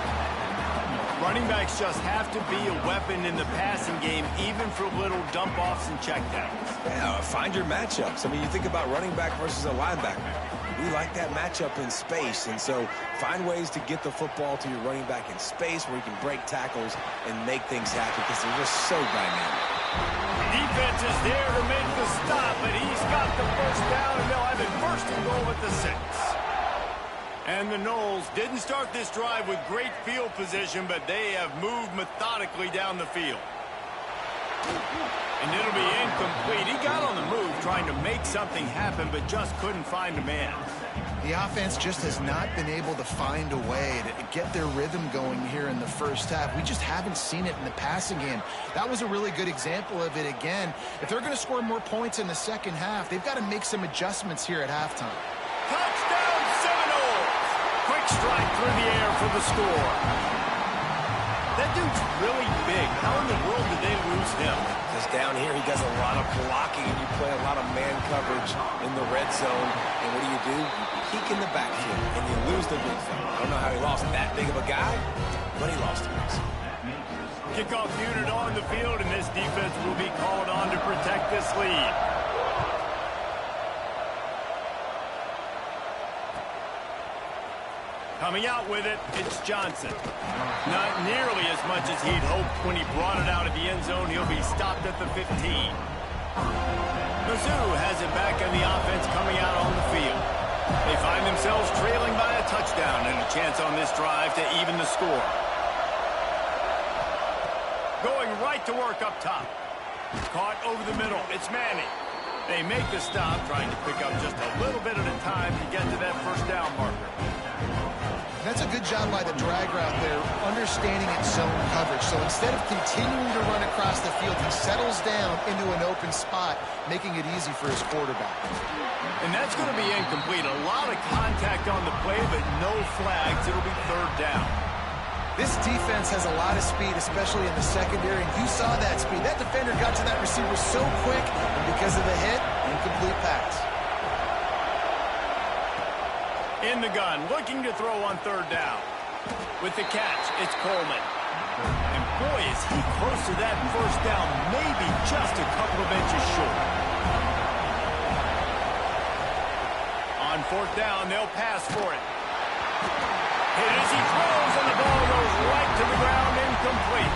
Running backs just have to be a weapon in the passing game, even for little dump-offs and checkdowns. Yeah, find your matchups. I mean, you think about running back versus a linebacker. We like that matchup in space, and so find ways to get the football to your running back in space where you can break tackles and make things happen, because they're just so dynamic. Defense is there to make the stop, but he's got the first down, and they'll have it first and goal at the 6. And the Noles didn't start this drive with great field position, but they have moved methodically down the field. And it'll be incomplete. He got on the move trying to make something happen, but just couldn't find a man. The offense just has not been able to find a way to get their rhythm going here in the first half. We just haven't seen it in the passing game. That was a really good example of it again. If they're going to score more points in the second half, they've got to make some adjustments here at halftime. Touchdown, Seminoles! Quick strike through the air for the score. That dude's really big. How in the world did they lose him? Because down here he does a lot of blocking, and you play a lot of man coverage in the red zone. And what do? You peek in the backfield, and you lose the big fella. I don't know how he lost that big of a guy, but he lost him. Kickoff unit on the field, and this defense will be called on to protect this lead. Coming out with it, it's Johnson. Not nearly as much as he'd hoped when he brought it out of the end zone. He'll be stopped at the 15. Mizzou has it back in the offense coming out on the field. They find themselves trailing by a touchdown and a chance on this drive to even the score. Going right to work up top. Caught over the middle. It's Manning. They make the stop, trying to pick up just a little bit at a time to get to that first down marker. That's a good job by the drag route there, understanding its zone coverage. So instead of continuing to run across the field, he settles down into an open spot, making it easy for his quarterback. And that's going to be incomplete. A lot of contact on the play, but no flags. It'll be third down. This defense has a lot of speed, especially in the secondary, and you saw that speed. That defender got to that receiver so quick, and because of the hit, incomplete pass. In the gun, looking to throw on third down. With the catch, it's Coleman. And boy, is he close to that first down, maybe just a couple of inches short. On fourth down, they'll pass for it. Hit as he throws, and the ball goes right to the ground, incomplete.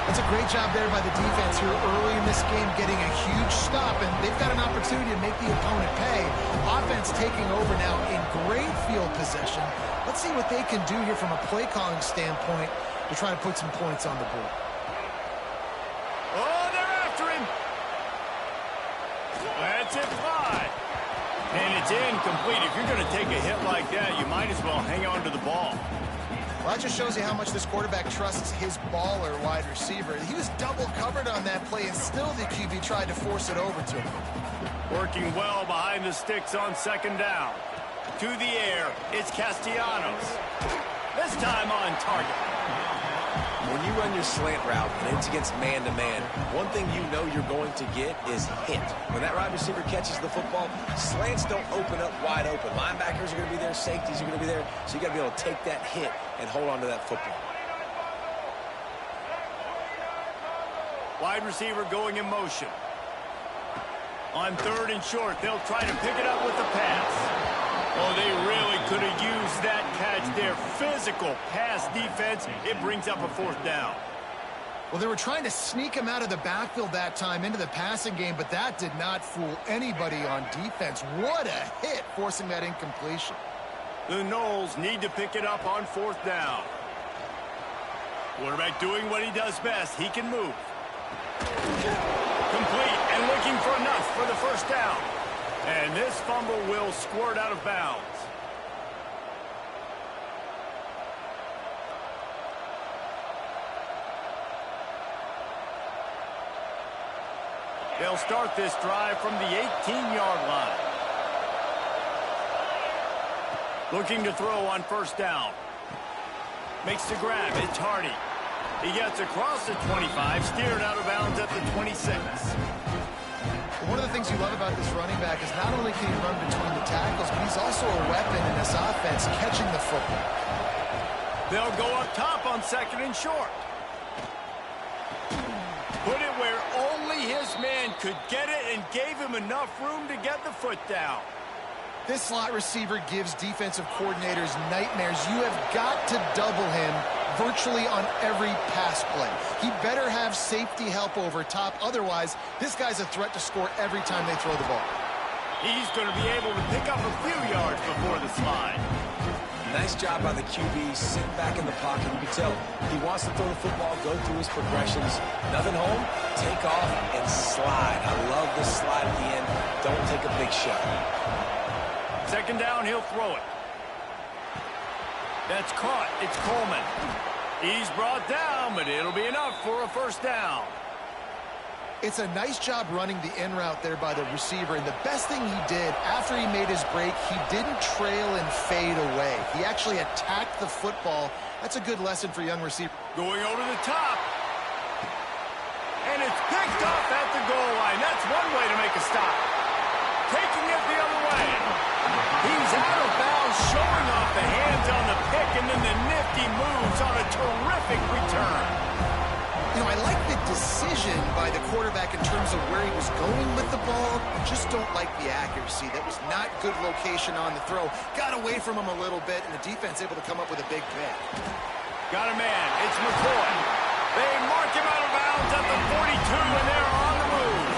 That's a great job there by the defense here early in this game, getting a huge stop, and they've got an opportunity to make the opponent pay. Offense taking over now in great field possession. Let's see what they can do here from a play calling standpoint to try to put some points on the board. Oh, they're after him. That's it, fly. And it's incomplete. If you're going to take a hit like that, you might as well hang on to the ball. Well, that just shows you how much this quarterback trusts his baller wide receiver. He was double covered on that play, and still the QB tried to force it over to him. Working well behind the sticks on second down. To the air, it's Castellanos. This time on target. When you run your slant route and it's against man-to-man, one thing you know you're going to get is hit. When that wide receiver catches the football, slants don't open up wide open. Linebackers are going to be there, safeties are going to be there, so you got to be able to take that hit and hold on to that football. Wide receiver going in motion. On third and short, they'll try to pick it up with the pass. Oh, they really could have used that catch there. Physical pass defense. It brings up a fourth down. Well, they were trying to sneak him out of the backfield that time into the passing game, but that did not fool anybody on defense. What a hit, forcing that incompletion. The Noles need to pick it up on fourth down. Quarterback doing what he does best. He can move. Complete and looking for enough for the first down. And this fumble will squirt out of bounds. They'll start this drive from the 18-yard line. Looking to throw on first down. Makes the grab. It's Hardy. He gets across the 25, steered out of bounds at the 26. One of the things you love about this running back is not only can he run between the tackles, but he's also a weapon in this offense, catching the football. They'll go up top on second and short. Put it where only his man could get it and gave him enough room to get the foot down. This slot receiver gives defensive coordinators nightmares. You have got to double him virtually on every pass play. He better have safety help over top. Otherwise, this guy's a threat to score every time they throw the ball. He's going to be able to pick up a few yards before the slide. Nice job by the QB, sitting back in the pocket. You can tell he wants to throw the football, go through his progressions. Nothing home, take off, and slide. I love this slide at the end. Don't take a big shot. Second down, he'll throw it. That's caught. It's Coleman. He's brought down, but it'll be enough for a first down. It's a nice job running the in route there by the receiver, and the best thing he did after he made his break, he didn't trail and fade away. He actually attacked the football. That's a good lesson for young receivers. Going over the top. And it's picked off at the goal line. That's one way to make a stop. Taking it the other way. He's out of bounds, showing off the hands on the pick, and then the nifty moves on a terrific return. You know, I like the decision by the quarterback in terms of where he was going with the ball. Just don't like the accuracy. That was not good location on the throw. Got away from him a little bit, and the defense able to come up with a big pick. Got a man. It's McCoy. They mark him out of bounds at the 42, and they're on the move.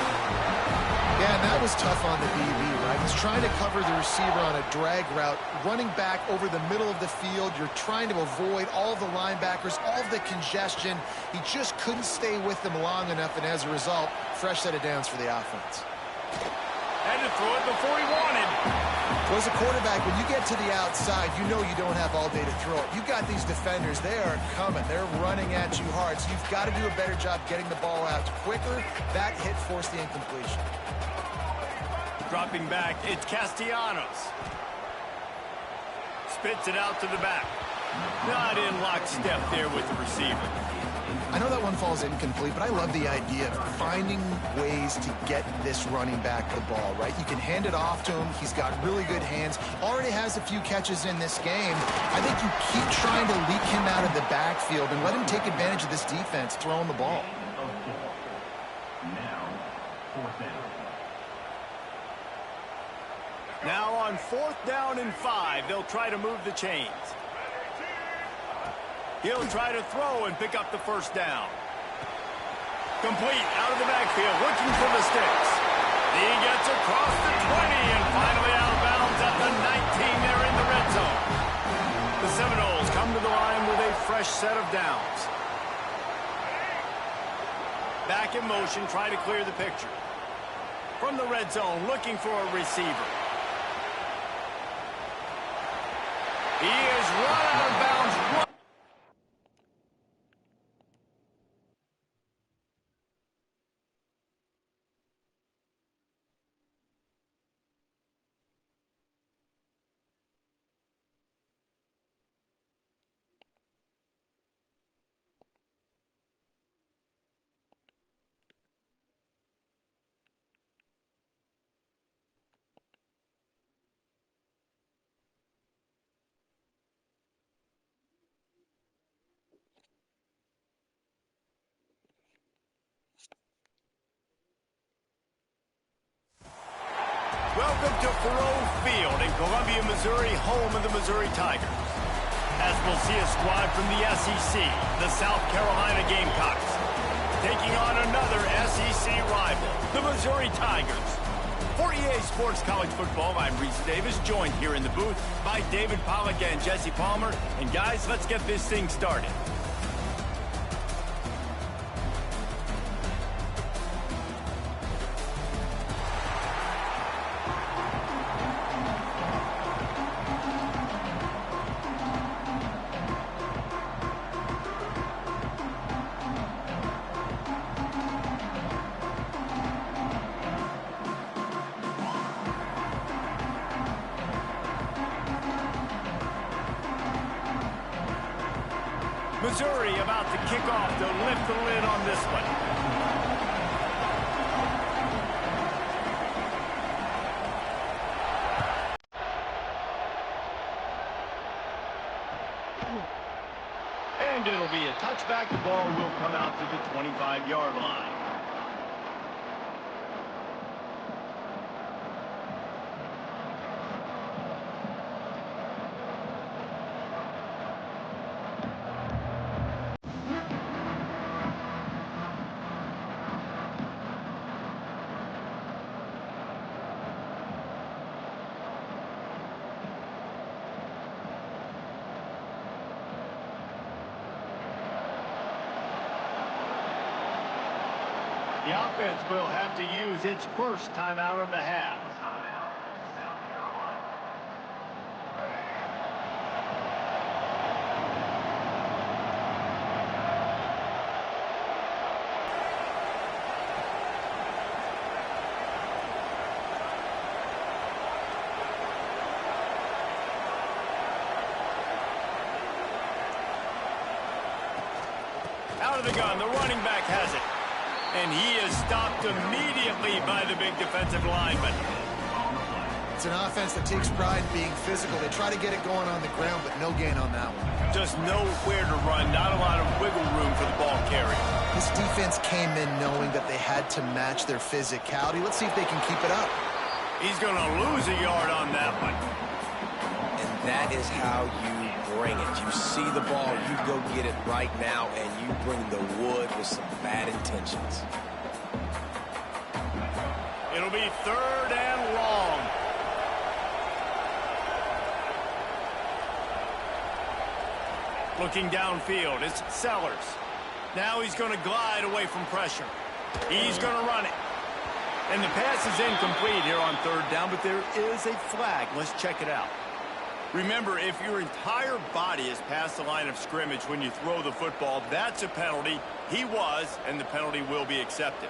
Yeah, and that was tough on the DB, right? He's trying to cover the receiver on a drag route, running back over the middle of the field. You're trying to avoid all the linebackers, all of the congestion. He just couldn't stay with them long enough, and as a result, fresh set of downs for the offense. Had to throw it before he wanted. Well, as a quarterback, when you get to the outside, you know you don't have all day to throw it. You've got these defenders. They are coming. They're running at you hard, so you've got to do a better job getting the ball out quicker. That hit forced the incompletion. Dropping back, it's Castellanos. Spits it out to the back. Not in lockstep there with the receiver. I know that one falls incomplete, but I love the idea of finding ways to get this running back the ball, right? You can hand it off to him. He's got really good hands. Already has a few catches in this game. I think you keep trying to leak him out of the backfield and let him take advantage of this defense throwing the ball. Now on 4th down and 5, they'll try to move the chains. He'll try to throw and pick up the first down. Complete out of the backfield, looking for the sticks. He gets across the 20 and finally out of bounds at the 19. They're in the red zone. The Seminoles come to the line with a fresh set of downs. Back in motion, try to clear the picture. From the red zone, looking for a receiver. He is run out of bounds. Welcome to Faurot Field in Columbia, Missouri, home of the Missouri Tigers. As we'll see a squad from the SEC, the South Carolina Gamecocks, taking on another SEC rival, the Missouri Tigers. For EA Sports College Football, I'm Reese Davis, joined here in the booth by David Pollack and Jesse Palmer. And guys, let's get this thing started. Missouri about to kick off to lift the lid on this one. And it'll be a touchback. The ball will come out to the 25-yard line. The offense will have to use its first timeout of the half. Out of the gun, the running back has it. And he is stopped immediately by the big defensive lineman. It's an offense that takes pride in being physical. They try to get it going on the ground, but no gain on that one. Just nowhere to run, not a lot of wiggle room for the ball carrier. This defense came in knowing that they had to match their physicality. Let's see if they can keep it up. He's going to lose a yard on that one. And that is how you bring it. You see the ball, you go get it right now, and you bring the wood with some bad intentions. It'll be 3rd and long. Looking downfield, it's Sellers. Now he's going to glide away from pressure. He's going to run it. And the pass is incomplete here on 3rd down, but there is a flag. Let's check it out. Remember, if your entire body is past the line of scrimmage when you throw the football, that's a penalty. He was, and the penalty will be accepted.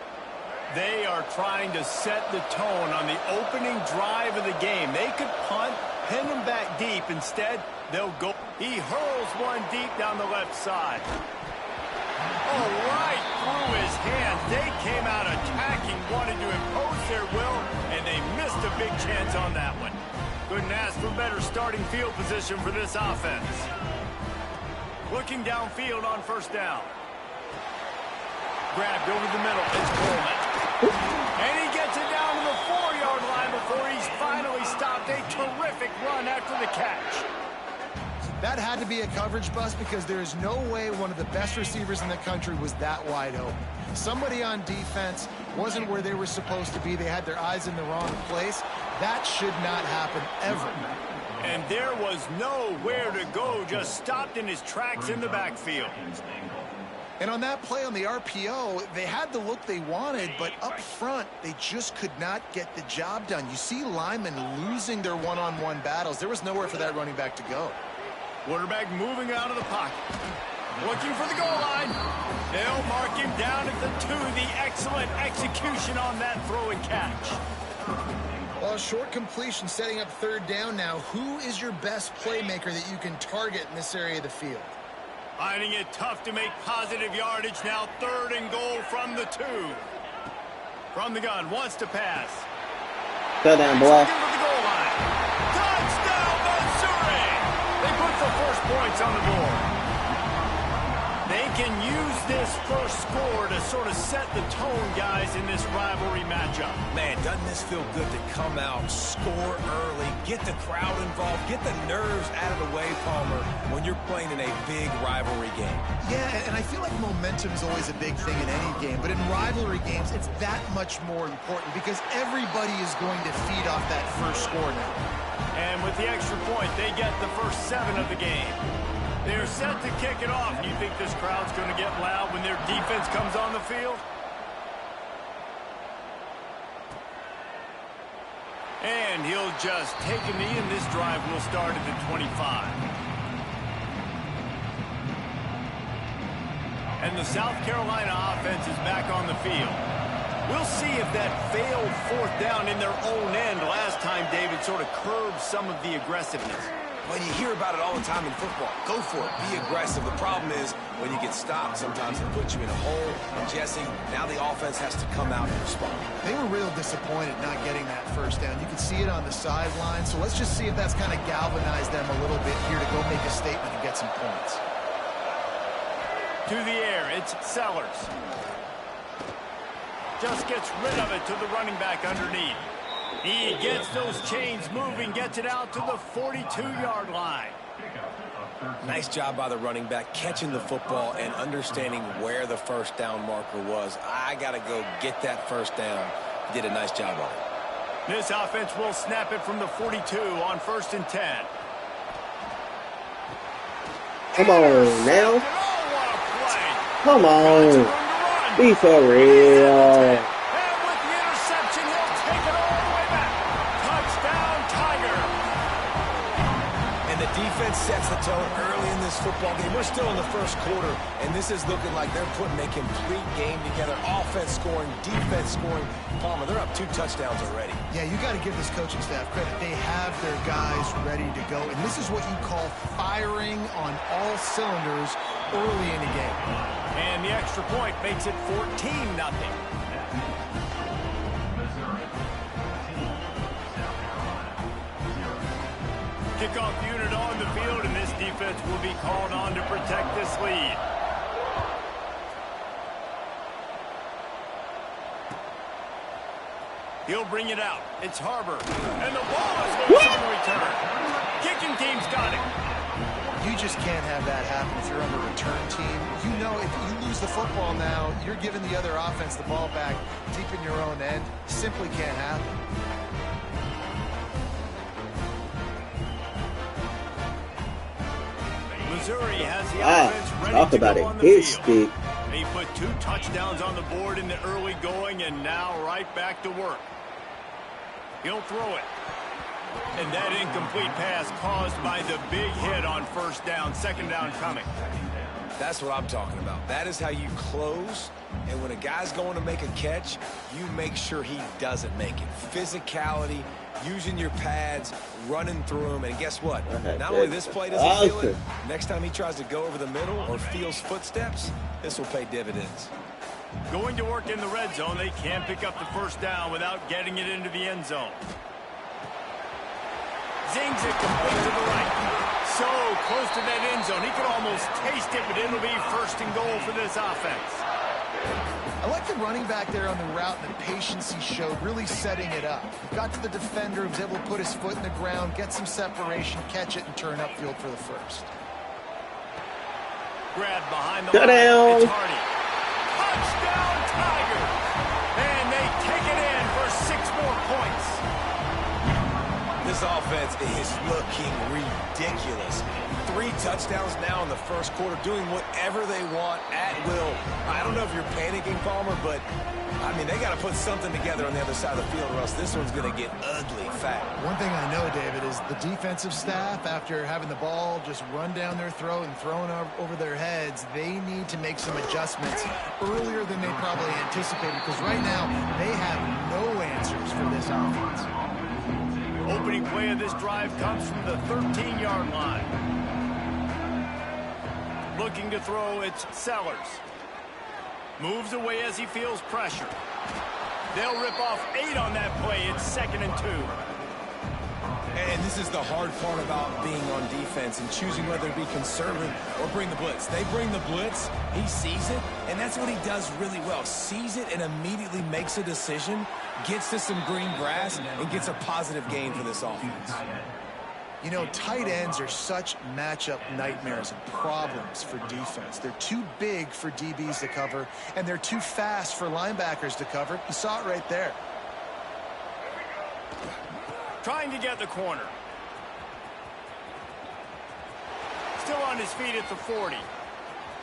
They are trying to set the tone on the opening drive of the game. They could punt, pin him back deep. Instead, they'll go. He hurls one deep down the left side. Oh, right through his hands. They came out attacking, wanted to impose their will, and they missed a big chance on that one. Couldn't ask for better starting field position for this offense. Looking downfield on 1st down. Grabbed over the middle. It's Coleman. And he gets it down to the 4-yard line before he's finally stopped. A terrific run after the catch. That had to be a coverage bust because there is no way one of the best receivers in the country was that wide open. Somebody on defense wasn't where they were supposed to be. They had their eyes in the wrong place. That should not happen ever. And there was nowhere to go, just stopped in his tracks in the backfield. And on that play on the RPO, they had the look they wanted, but up front, they just could not get the job done. You see linemen losing their one-on-one battles. There was nowhere for that running back to go. Quarterback moving out of the pocket. Looking for the goal line. They'll mark him down at the 2. The excellent execution on that throw and catch. Well, a short completion setting up 3rd down now. Who is your best playmaker that you can target in this area of the field? Finding it tough to make positive yardage now. 3rd and goal from the 2. From the gun, wants to pass. Go down, boy. Looking for the goal line. Touchdown, Missouri! They put the first points on the board. They can use this first score to sort of set the tone, guys, in this rivalry matchup. Man, doesn't this feel good to come out, score early, get the crowd involved, get the nerves out of the way, Palmer, when you're playing in a big rivalry game? Yeah, and I feel like momentum is always a big thing in any game, but in rivalry games, it's that much more important because everybody is going to feed off that first score now. And with the extra point, they get the first 7 of the game. They're set to kick it off. Do you think this crowd's going to get loud when their defense comes on the field? And he'll just take a knee, and this drive will start at the 25. And the South Carolina offense is back on the field. We'll see if that failed 4th down in their own end last time, David, sort of curbed some of the aggressiveness. Well, you hear about it all the time in football. Go for it. Be aggressive. The problem is when you get stopped, sometimes it puts you in a hole. And, Jesse, now the offense has to come out and respond. They were real disappointed not getting that 1st down. You can see it on the sideline. So let's just see if that's kind of galvanized them a little bit here to go make a statement and get some points. To the air, it's Sellers. Just gets rid of it to the running back underneath. He gets those chains moving, gets it out to the 42-yard line. Nice job by the running back, catching the football and understanding where the 1st down marker was. I got to go get that 1st down. He did a nice job on it. This offense will snap it from the 42 on 1st and 10. Come on now. Oh, what a play. Come Got some room on. to run. Be for real. And with the interception, he'll take it all the way back. Touchdown, Tiger. And the defense sets the tone early in this football game. We're still in the first quarter, and this is looking like they're putting a complete game together. Offense scoring, defense scoring. Palmer, they're up 2 touchdowns already. Yeah, you got to give this coaching staff credit. They have their guys ready to go, and this is what you call firing on all cylinders early in the game. And the extra point makes it 14-0. Kickoff unit on the field, and this defense will be called on to protect this lead. He'll bring it out. It's Harbor. And the ball is loose on the return. Kicking team's got it. You just can't have that happen if you're on the return team. You know if you lose the football now, you're giving the other offense the ball back deep in your own end. Simply can't happen. Missouri has the offense ready talk to about go it. on the His field. speak. He put 2 touchdowns on the board in the early going, and now right back to work. He'll throw it. And that incomplete pass caused by the big hit on first down, second down coming. That's what I'm talking about. That is how you close. And when a guy's going to make a catch, you make sure he doesn't make it. Physicality, using your pads, running through them. And guess what? Not only this play doesn't feel it, next time he tries to go over the middle or feels footsteps, this will pay dividends. Going to work in the red zone, they can't pick up the first down without getting it into the end zone. Zings it complete to the right. So close to that end zone. He could almost taste it, but it'll be first and goal for this offense. I like the running back there on the route and the patience he showed, really setting it up. Got to the defender, was able to put his foot in the ground, get some separation, catch it, and turn upfield for the first. Grab behind the Go line. down. It's Hardy. Touchdown, Tigers! And they take it in for 6 more points. This offense is looking ridiculous. 3 touchdowns now in the first quarter, doing whatever they want at will. I don't know if you're panicking, Palmer, but, I mean, they got to put something together on the other side of the field, or else this one's going to get ugly fast. One thing I know, David, is the defensive staff, after having the ball just run down their throat and thrown over their heads, they need to make some adjustments earlier than they probably anticipated, because right now they have no answers for this offense. Opening play of this drive comes from the 13-yard line. Looking to throw, it's Sellers. Moves away as he feels pressure. They'll rip off 8 on that play. It's 2nd and 2. And this is the hard part about being on defense and choosing whether to be conservative or bring the blitz. They bring the blitz, he sees it, and that's what he does really well. Sees it and immediately makes a decision, gets to some green grass, and gets a positive gain for this offense. You know, tight ends are such matchup nightmares and problems for defense. They're too big for DBs to cover, and they're too fast for linebackers to cover. You saw it right there. Trying to get the corner. Still on his feet at the 40.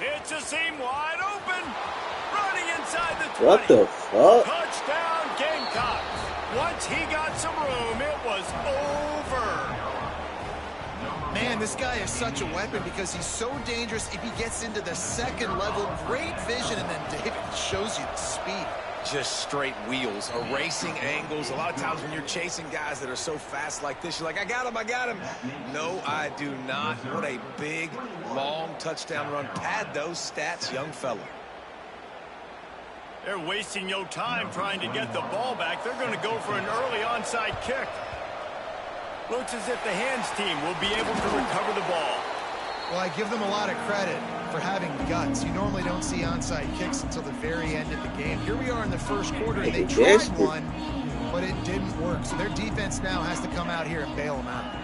It's a seam wide open. Running inside the 20. What the fuck? Touchdown Gamecocks. Once he got some room, it was over. Man, this guy is such a weapon because he's so dangerous if he gets into the second level. Great vision, and then David shows you the speed. Just straight wheels, erasing angles. A lot of times when you're chasing guys that are so fast like this, you're like, I got him, I got him. No, I do not. What a big, long touchdown run. Pad those stats, young fella. They're wasting no time trying to get the ball back. They're going to go for an early onside kick. Looks as if the hands team will be able to recover the ball. Well, I give them a lot of credit for having guts. You normally don't see onside kicks until the very end of the game. Here we are in the first quarter, and they tried one, but it didn't work. So their defense now has to come out here and bail them out.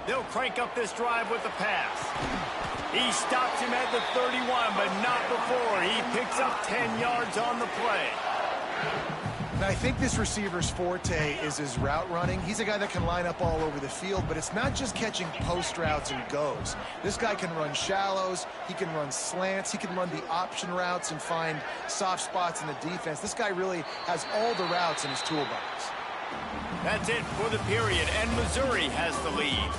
They'll crank up this drive with the pass. He stops him at the 31, but not before. He picks up 10 yards on the play. And I think this receiver's forte is his route running. He's a guy that can line up all over the field, but it's not just catching post routes and goes. This guy can run shallows, he can run slants, he can run the option routes and find soft spots in the defense. This guy really has all the routes in his toolbox. That's it for the period, and Missouri has the lead.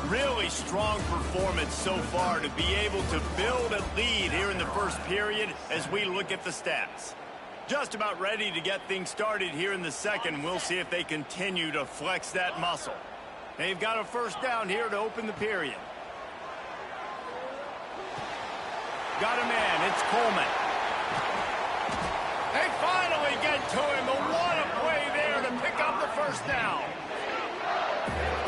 Really strong performance so far to be able to build a lead here in the first period as we look at the stats. Just about ready to get things started here in the second. We'll see if they continue to flex that muscle. They've got a first down here to open the period. Got a man, it's Coleman. They finally get to him, but what a play there to pick up the first down.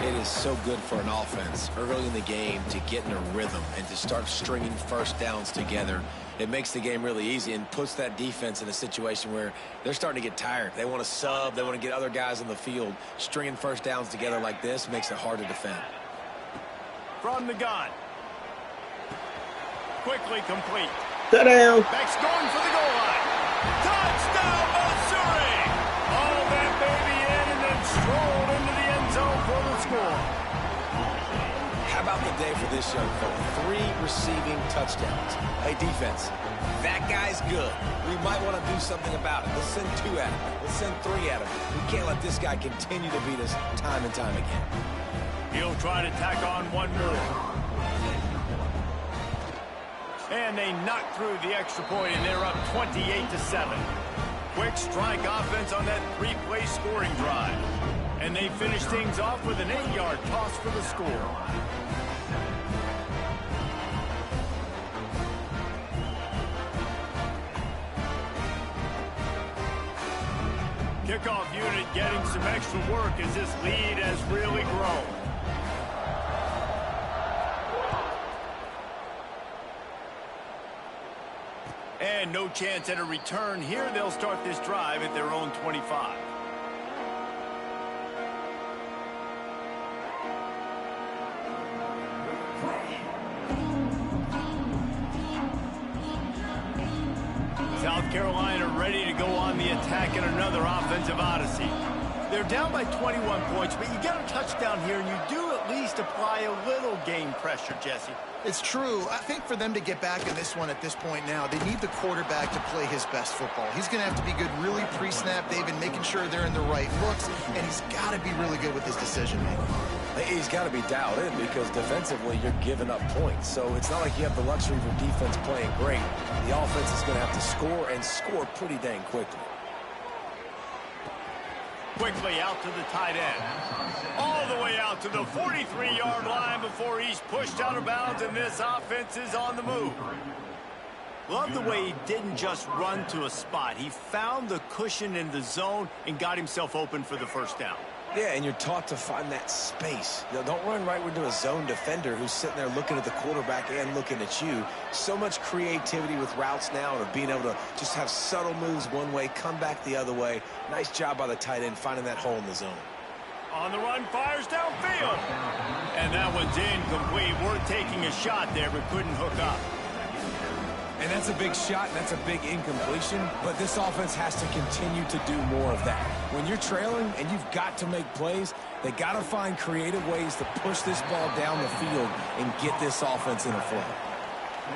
It is so good for an offense early in the game to get in a rhythm and to start stringing first downs together. It makes the game really easy and puts that defense in a situation where they're starting to get tired. They want to sub. They want to get other guys on the field. Stringing first downs together like this makes it hard to defend. From the gun. Quickly complete. Touchdown. Beck's going for the goal line. Touchdown, Missouri! All that baby in and then strolled into the end zone for the score. How about the day for this young fella? 3 receiving touchdowns. Hey, defense, that guy's good. We might want to do something about it. Let's send 2 at him. Let's send 3 at him. We can't let this guy continue to beat us time and time again. He'll try to tack on one more. And they knock through the extra point, and they're up 28-7. Quick strike offense on that 3-play scoring drive. And they finish things off with an 8-yard toss for the score. Kickoff unit getting some extra work as this lead has really grown. And no chance at a return here. They'll start this drive at their own 25. South Carolina ready to go on the attack in another offensive odyssey. They're down by 21 points, but you get a touchdown here, and you do at least apply a little game pressure, Jesse. It's true. I think for them to get back in this one at this point now, they need the quarterback to play his best football. He's going to have to be good really pre-snap, David, making sure they're in the right looks, and he's got to be really good with his decision-making. He's got to be dialed in because defensively you're giving up points. So it's not like you have the luxury of your defense playing great. The offense is going to have to score and score pretty dang quickly. Quickly out to the tight end. All the way out to the 43-yard line before he's pushed out of bounds, and this offense is on the move. Love the way he didn't just run to a spot. He found the cushion in the zone and got himself open for the first down. Yeah, and you're taught to find that space. Don't run right into a zone defender who's sitting there looking at the quarterback and looking at you. So much creativity with routes now and being able to just have subtle moves one way, come back the other way. Nice job by the tight end finding that hole in the zone. On the run, fires downfield. And that one's incomplete. Worth taking a shot there, but couldn't hook up. And that's a big shot, and that's a big incompletion, but this offense has to continue to do more of that. When you're trailing and you've got to make plays, they got to find creative ways to push this ball down the field and get this offense in a flow.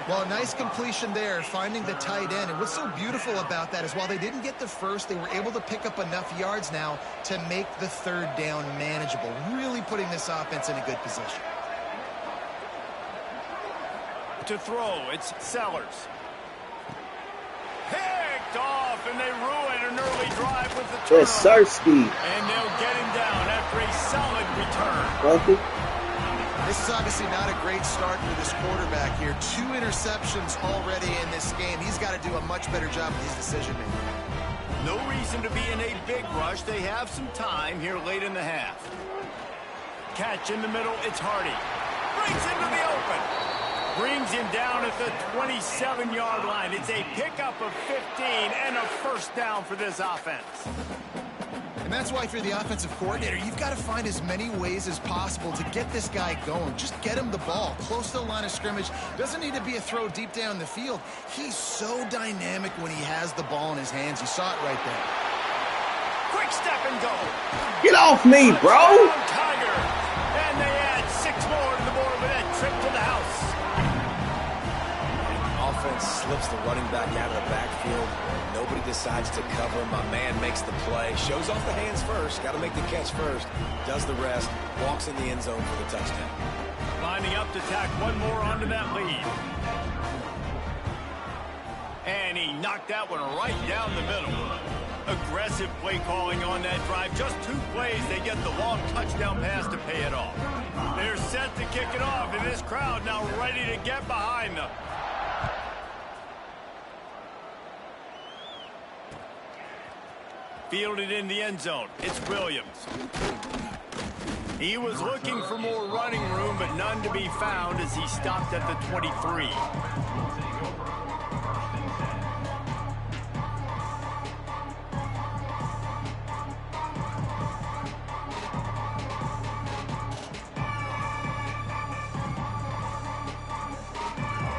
Well, a nice completion there, finding the tight end. And what's so beautiful about that is while they didn't get the first, they were able to pick up enough yards now to make the third down manageable, really putting this offense in a good position. To throw, it's Sellers. Picked off, and they ruin an early drive with the turnover. It's Sersky. And they'll get him down after a solid return. Bucky. This is obviously not a great start for this quarterback here. 2 interceptions already in this game. He's got to do a much better job with his decision-making. No reason to be in a big rush. They have some time here late in the half. Catch in the middle, it's Hardy. Brings into the open. Brings him down at the 27-yard line. It's a pickup of 15 and a first down for this offense. And that's why if you're the offensive coordinator, you've got to find as many ways as possible to get this guy going. Just get him the ball close to the line of scrimmage. Doesn't need to be a throw deep down the field. He's so dynamic when he has the ball in his hands. You saw it right there. Quick step and go. Get off me, bro. Tiger. And they add 6 more to the board with that trip to the house. Offense slips the running back out of the backfield. Nobody decides to cover him. My man makes the play. Shows off the hands first. Got to make the catch first. Does the rest. Walks in the end zone for the touchdown. Lining up to tack one more onto that lead. And he knocked that one right down the middle. Aggressive play calling on that drive. Just 2 plays, they get the long touchdown pass to pay it off. They're set to kick it off, and this crowd now ready to get behind them. Fielded in the end zone. It's Williams. He was looking for more running room, but none to be found as he stopped at the 23.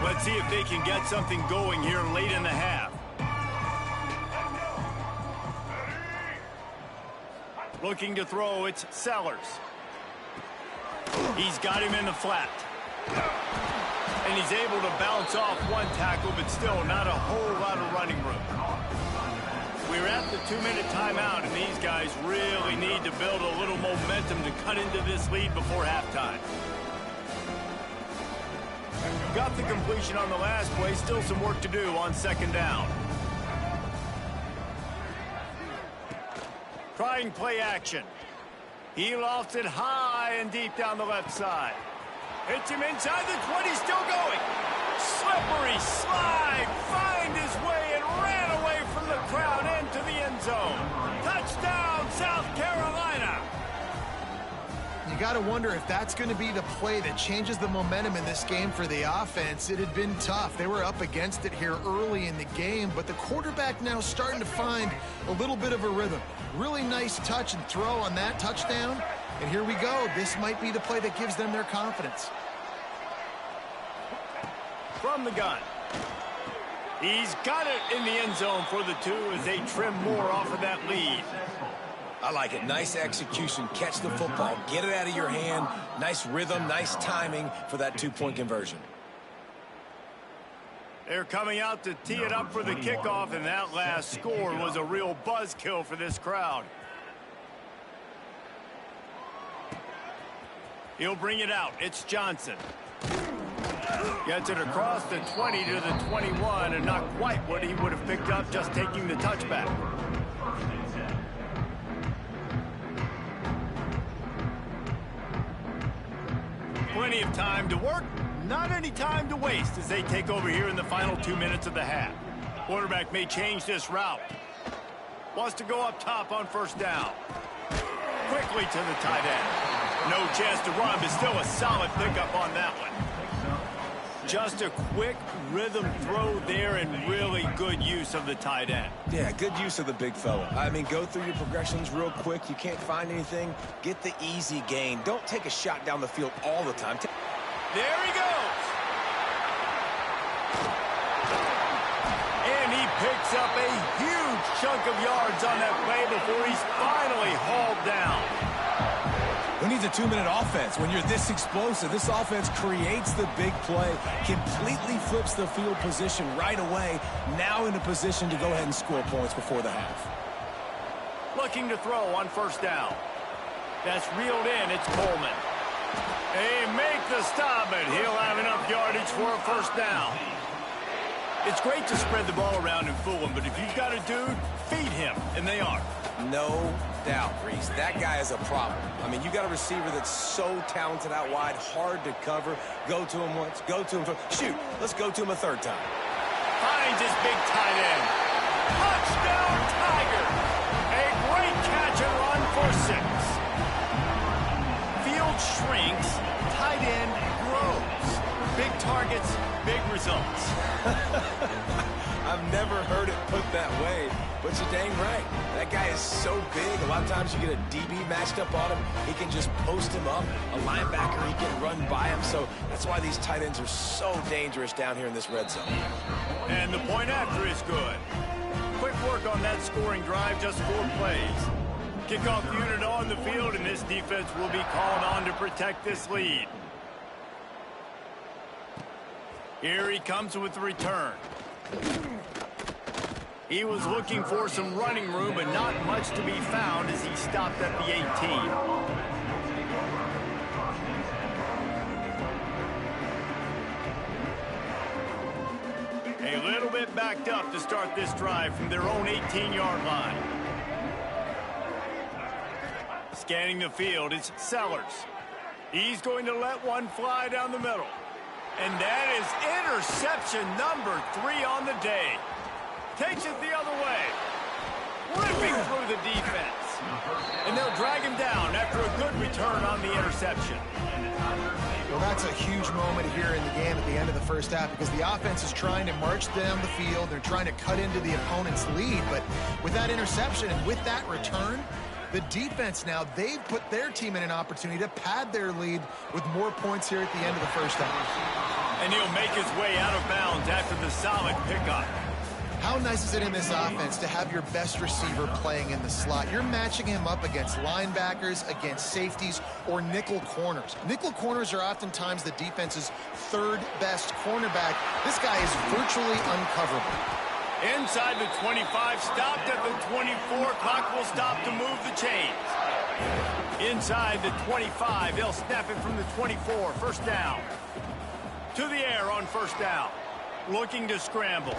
Let's see if they can get something going here late in the half. Looking to throw, it's Sellers. He's got him in the flat. And he's able to bounce off one tackle, but still not a whole lot of running room. We're at the 2-minute timeout, and these guys really need to build a little momentum to cut into this lead before halftime. Got the completion on the last play, still some work to do on 2nd down. Trying play action. He lofts it high and deep down the left side. Hits him inside the 20, still going. Slippery slide, find his way and ran away from the crowd into the end zone. Touchdown, South Carolina. You got to wonder if that's going to be the play that changes the momentum in this game for the offense. It had been tough. They were up against it here early in the game, but the quarterback now starting to find a little bit of a rhythm. Really nice touch and throw on that touchdown. And here we go. This might be the play that gives them their confidence. From the gun. He's got it in the end zone for the 2 as they trim more off of that lead. I like it. Nice execution. Catch the football. Get it out of your hand. Nice rhythm, nice timing for that 2-point conversion. They're coming out to tee it up for the kickoff, and that last score was a real buzzkill for this crowd. He'll bring it out. It's Johnson. Gets it across the 20 to the 21, and not quite what he would have picked up just taking the touchback. Plenty of time to work, not any time to waste as they take over here in the final 2 minutes of the half. Quarterback may change this route. Wants to go up top on 1st down. Quickly to the tight end. No chance to run, but still a solid pickup on that one. Just a quick rhythm throw there and really good use of the tight end. Yeah, good use of the big fella. I mean, go through your progressions real quick. You can't find anything. Get the easy gain. Don't take a shot down the field all the time. There he goes. And he picks up a huge chunk of yards on that play before he's finally hauled down. Who needs a 2-minute offense when you're this explosive? This offense creates the big play, completely flips the field position right away, now in a position to go ahead and score points before the half. Looking to throw on 1st down. That's reeled in. It's Coleman. They make the stop, and he'll have enough yardage for a 1st down. It's great to spread the ball around and fool him, but if you've got a dude, feed him, and they are. No doubt, Reese. That guy is a problem. I mean, you got a receiver that's so talented out wide, hard to cover. Go to him once, go to him twice. Shoot, let's go to him a 3rd time. Finds his big tight end. Touchdown, Tiger. A great catch and run for 6. Field shrinks, tight end grows. Big targets, big results. I've never heard it put that way, but you're dang right. That guy is so big. A lot of times you get a DB matched up on him. He can just post him up. A linebacker, he can run by him. So that's why these tight ends are so dangerous down here in this red zone. And the point after is good. Quick work on that scoring drive, just 4 plays. Kickoff unit on the field, and this defense will be called on to protect this lead. Here he comes with the return. He was looking for some running room, but not much to be found as he stopped at the 18. A little bit backed up to start this drive from their own 18-yard line. Scanning the field, it's Sellers. He's going to let one fly down the middle. And that is interception number 3 on the day. Takes it the other way. Ripping through the defense. And they'll drag him down after a good return on the interception. Well, that's a huge moment here in the game at the end of the first half because the offense is trying to march down the field. They're trying to cut into the opponent's lead. But with that interception and with that return, the defense now, they've put their team in an opportunity to pad their lead with more points here at the end of the first half. And he'll make his way out of bounds after the solid pickup. How nice is it in this offense to have your best receiver playing in the slot? You're matching him up against linebackers, against safeties, or nickel corners. Nickel corners are oftentimes the defense's 3rd best cornerback. This guy is virtually uncoverable. Inside the 25, stopped at the 24. Clock will stop to move the chains. Inside the 25, they'll snap it from the 24. First down. To the air on first down. Looking to scramble.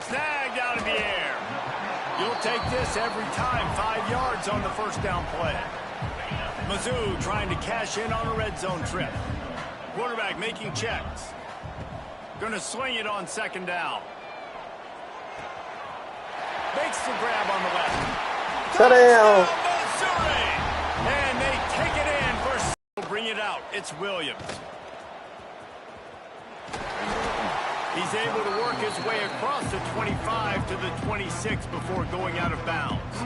Snagged out of the air. You'll take this every time. 5 yards on the first down play. Mizzou trying to cash in on a red zone trip. Quarterback making checks. Going to sling it on second down. Makes the grab on the left. Touchdown, Missouri! And they take it in for bring it out. It's Williams. He's able to work his way across the 25 to the 26 before going out of bounds.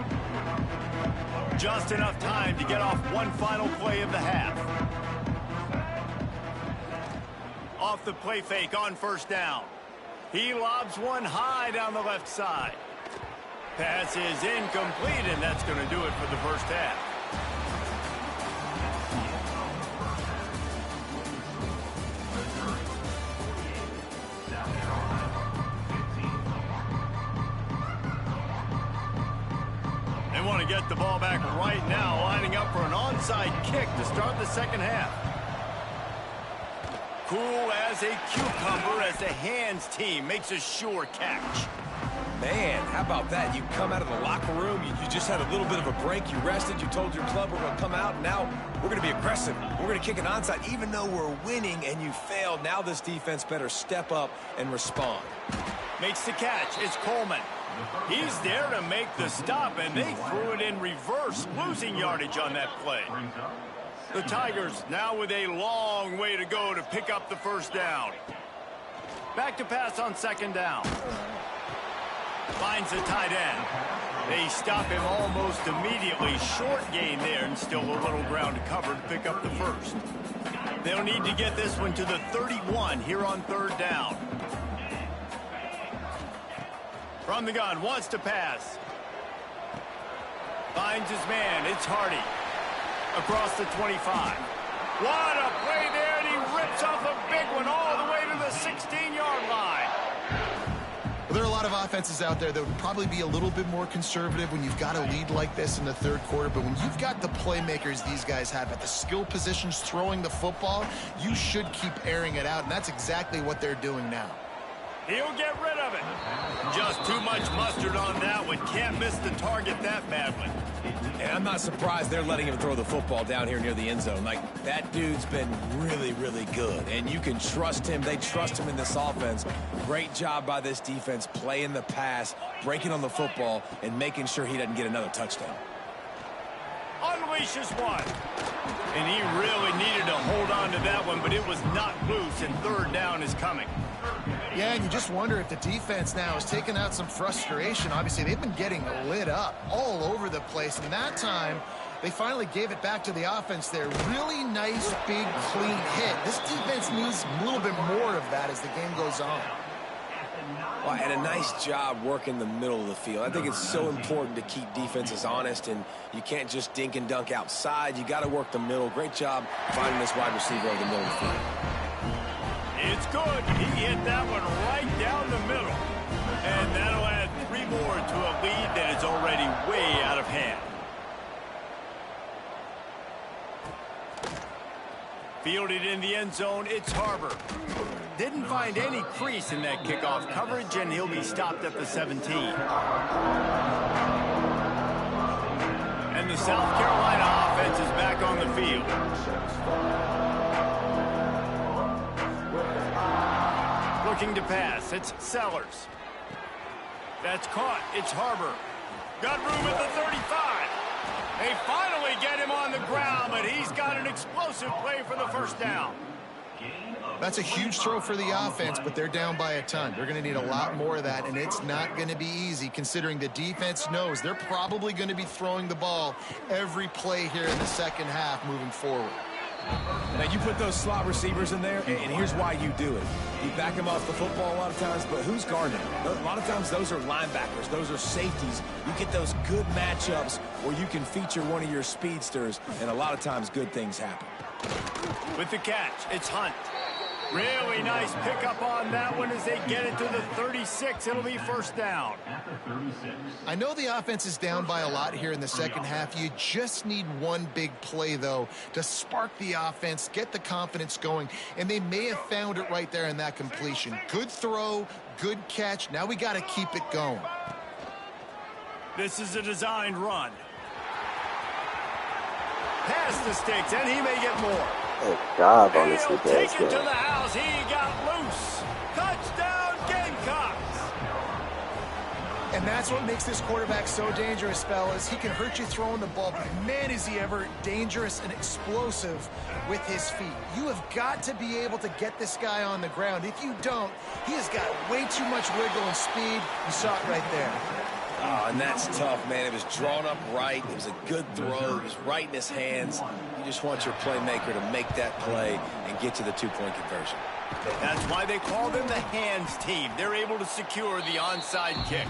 Just enough time to get off one final play of the half. Off the play fake on first down. He lobs one high down the left side. Pass is incomplete, and that's going to do it for the first half. They want to get the ball back right now, lining up for an onside kick to start the second half. Cool as a cucumber as the hands team makes a sure catch. Man, how about that? You come out of the locker room, you just had a little bit of a break, you rested, you told your club we're going to come out, and now we're going to be aggressive. We're going to kick an onside, even though we're winning and you failed. Now this defense better step up and respond. Makes the catch. It's Coleman. He's there to make the stop, and they threw it in reverse, losing yardage on that play. The Tigers now with a long way to go to pick up the first down. Back to pass on second down. Finds the tight end. They stop him almost immediately. Short gain there and still a little ground to cover to pick up the first. They'll need to get this one to the 31 here on third down. From the gun, wants to pass. Finds his man. It's Hardy. Across the 25. What a play there, and he rips off a big one all the way to the 16-yard line. Well, there are a lot of offenses out there that would probably be a little bit more conservative when you've got a lead like this in the third quarter. But when you've got the playmakers these guys have at the skill positions throwing the football, you should keep airing it out. And that's exactly what they're doing now. He'll get rid of it. Just too much mustard on that one. Can't miss the target that badly. And I'm not surprised they're letting him throw the football down here near the end zone. Like, that dude's been really, really good. And you can trust him. They trust him in this offense. Great job by this defense playing the pass, breaking on the football, and making sure he doesn't get another touchdown. Unleashes one. And he really needed to hold on to that one, but it was not loose, and third down is coming. Yeah, and you just wonder if the defense now is taking out some frustration. Obviously, they've been getting lit up all over the place, and that time they finally gave it back to the offense there. Really nice, big, clean hit. This defense needs a little bit more of that as the game goes on. Well, and a nice job working the middle of the field. I think it's so important to keep defenses honest, and you can't just dink and dunk outside. You got to work the middle. Great job finding this wide receiver over the middle of the field. It's good. He hit that one right down the middle. And that'll add 3 more to a lead that is already way out of hand. Fielded in the end zone, it's Harbor. Didn't find any crease in that kickoff coverage, and he'll be stopped at the 17. And the South Carolina offense is back on the field. Looking to pass, it's Sellers. That's caught, it's Harbor. Got room at the 35. They finally get him on the ground, but he's got an explosive play for the first down. That's a huge throw for the offense, but they're down by a ton. They're going to need a lot more of that, and it's not going to be easy considering the defense knows they're probably going to be throwing the ball every play here in the second half moving forward. Now, you put those slot receivers in there, and here's why you do it. You back them off the football a lot of times, but who's guarding them? A lot of times those are linebackers. Those are safeties. You get those good matchups where you can feature one of your speedsters, and a lot of times good things happen. With the catch, it's Hunt. Really nice pickup on that one as they get it to the 36. It'll be first down. I know the offense is down by a lot here in the second half. You just need one big play, though, to spark the offense, get the confidence going, and they may have found it right there in that completion. Good throw, good catch. Now we got to keep it going. This is a designed run. Past the sticks, and he may get more. Good job on this He'll defense. take it to the house. He got loose. Touchdown, Gamecocks. And that's what makes this quarterback so dangerous, fellas. He can hurt you throwing the ball, but man, is he ever dangerous and explosive with his feet. You have got to be able to get this guy on the ground. If you don't, he has got way too much wiggle and speed. You saw it right there. Oh, and that's tough, man. It was drawn up right. It was a good throw. It was right in his hands. You just want your playmaker to make that play and get to the two-point conversion. That's why they call them the hands team. They're able to secure the onside kick.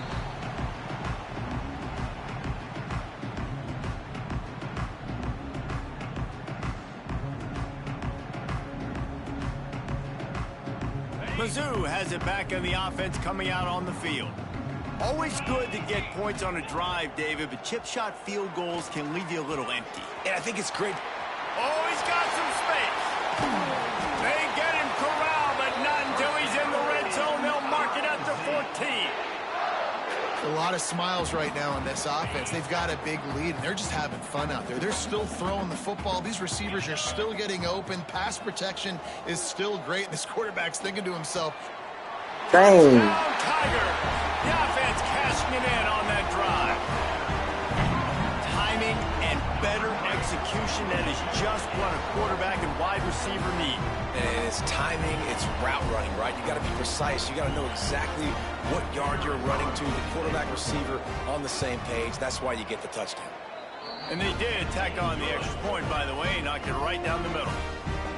Mizzou has it back in the offense coming out on the field. Always good to get points on a drive, David, but chip shot field goals can leave you a little empty. And I think it's great. Oh, he's got some space. They get him corralled, but not until he's in the red zone. They'll mark it at the 14. A lot of smiles right now on this offense. They've got a big lead, and they're just having fun out there. They're still throwing the football. These receivers are still getting open. Pass protection is still great. And this quarterback's thinking to himself, Dang. Tiger. The offense cashing it in on that drive. Timing and better execution, that is just what a quarterback and wide receiver need. And it's timing, it's route running, right? You got to be precise. You got to know exactly what yard you're running to. The quarterback receiver on the same page. That's why you get the touchdown. And they did tack on the extra point, by the way, knocked it right down the middle.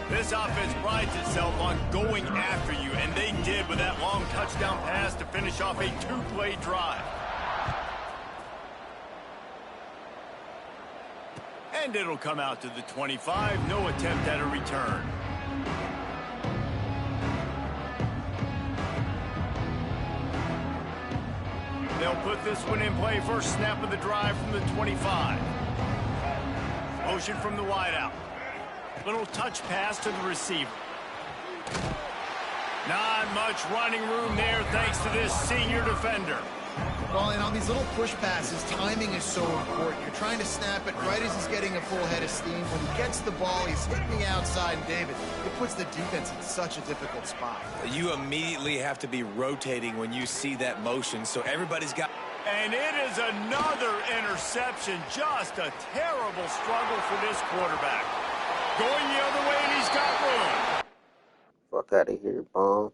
This offense prides itself on going after you, and they did with that long touchdown pass to finish off a two-play drive. And it'll come out to the 25. No attempt at a return. They'll put this one in play. First snap of the drive from the 25. Motion from the wideout. Little touch pass to the receiver. Not much running room there thanks to this senior defender. well, and on these little push passes, timing is so important. You're trying to snap it right as he's getting a full head of steam. When he gets the ball, he's hitting the outside, and David, it puts the defense in such a difficult spot. You immediately have to be rotating when you see that motion, so everybody's got... And it is another interception. Just a terrible struggle for this quarterback. Going the other way, and he's got room. Fuck out of here, bomb.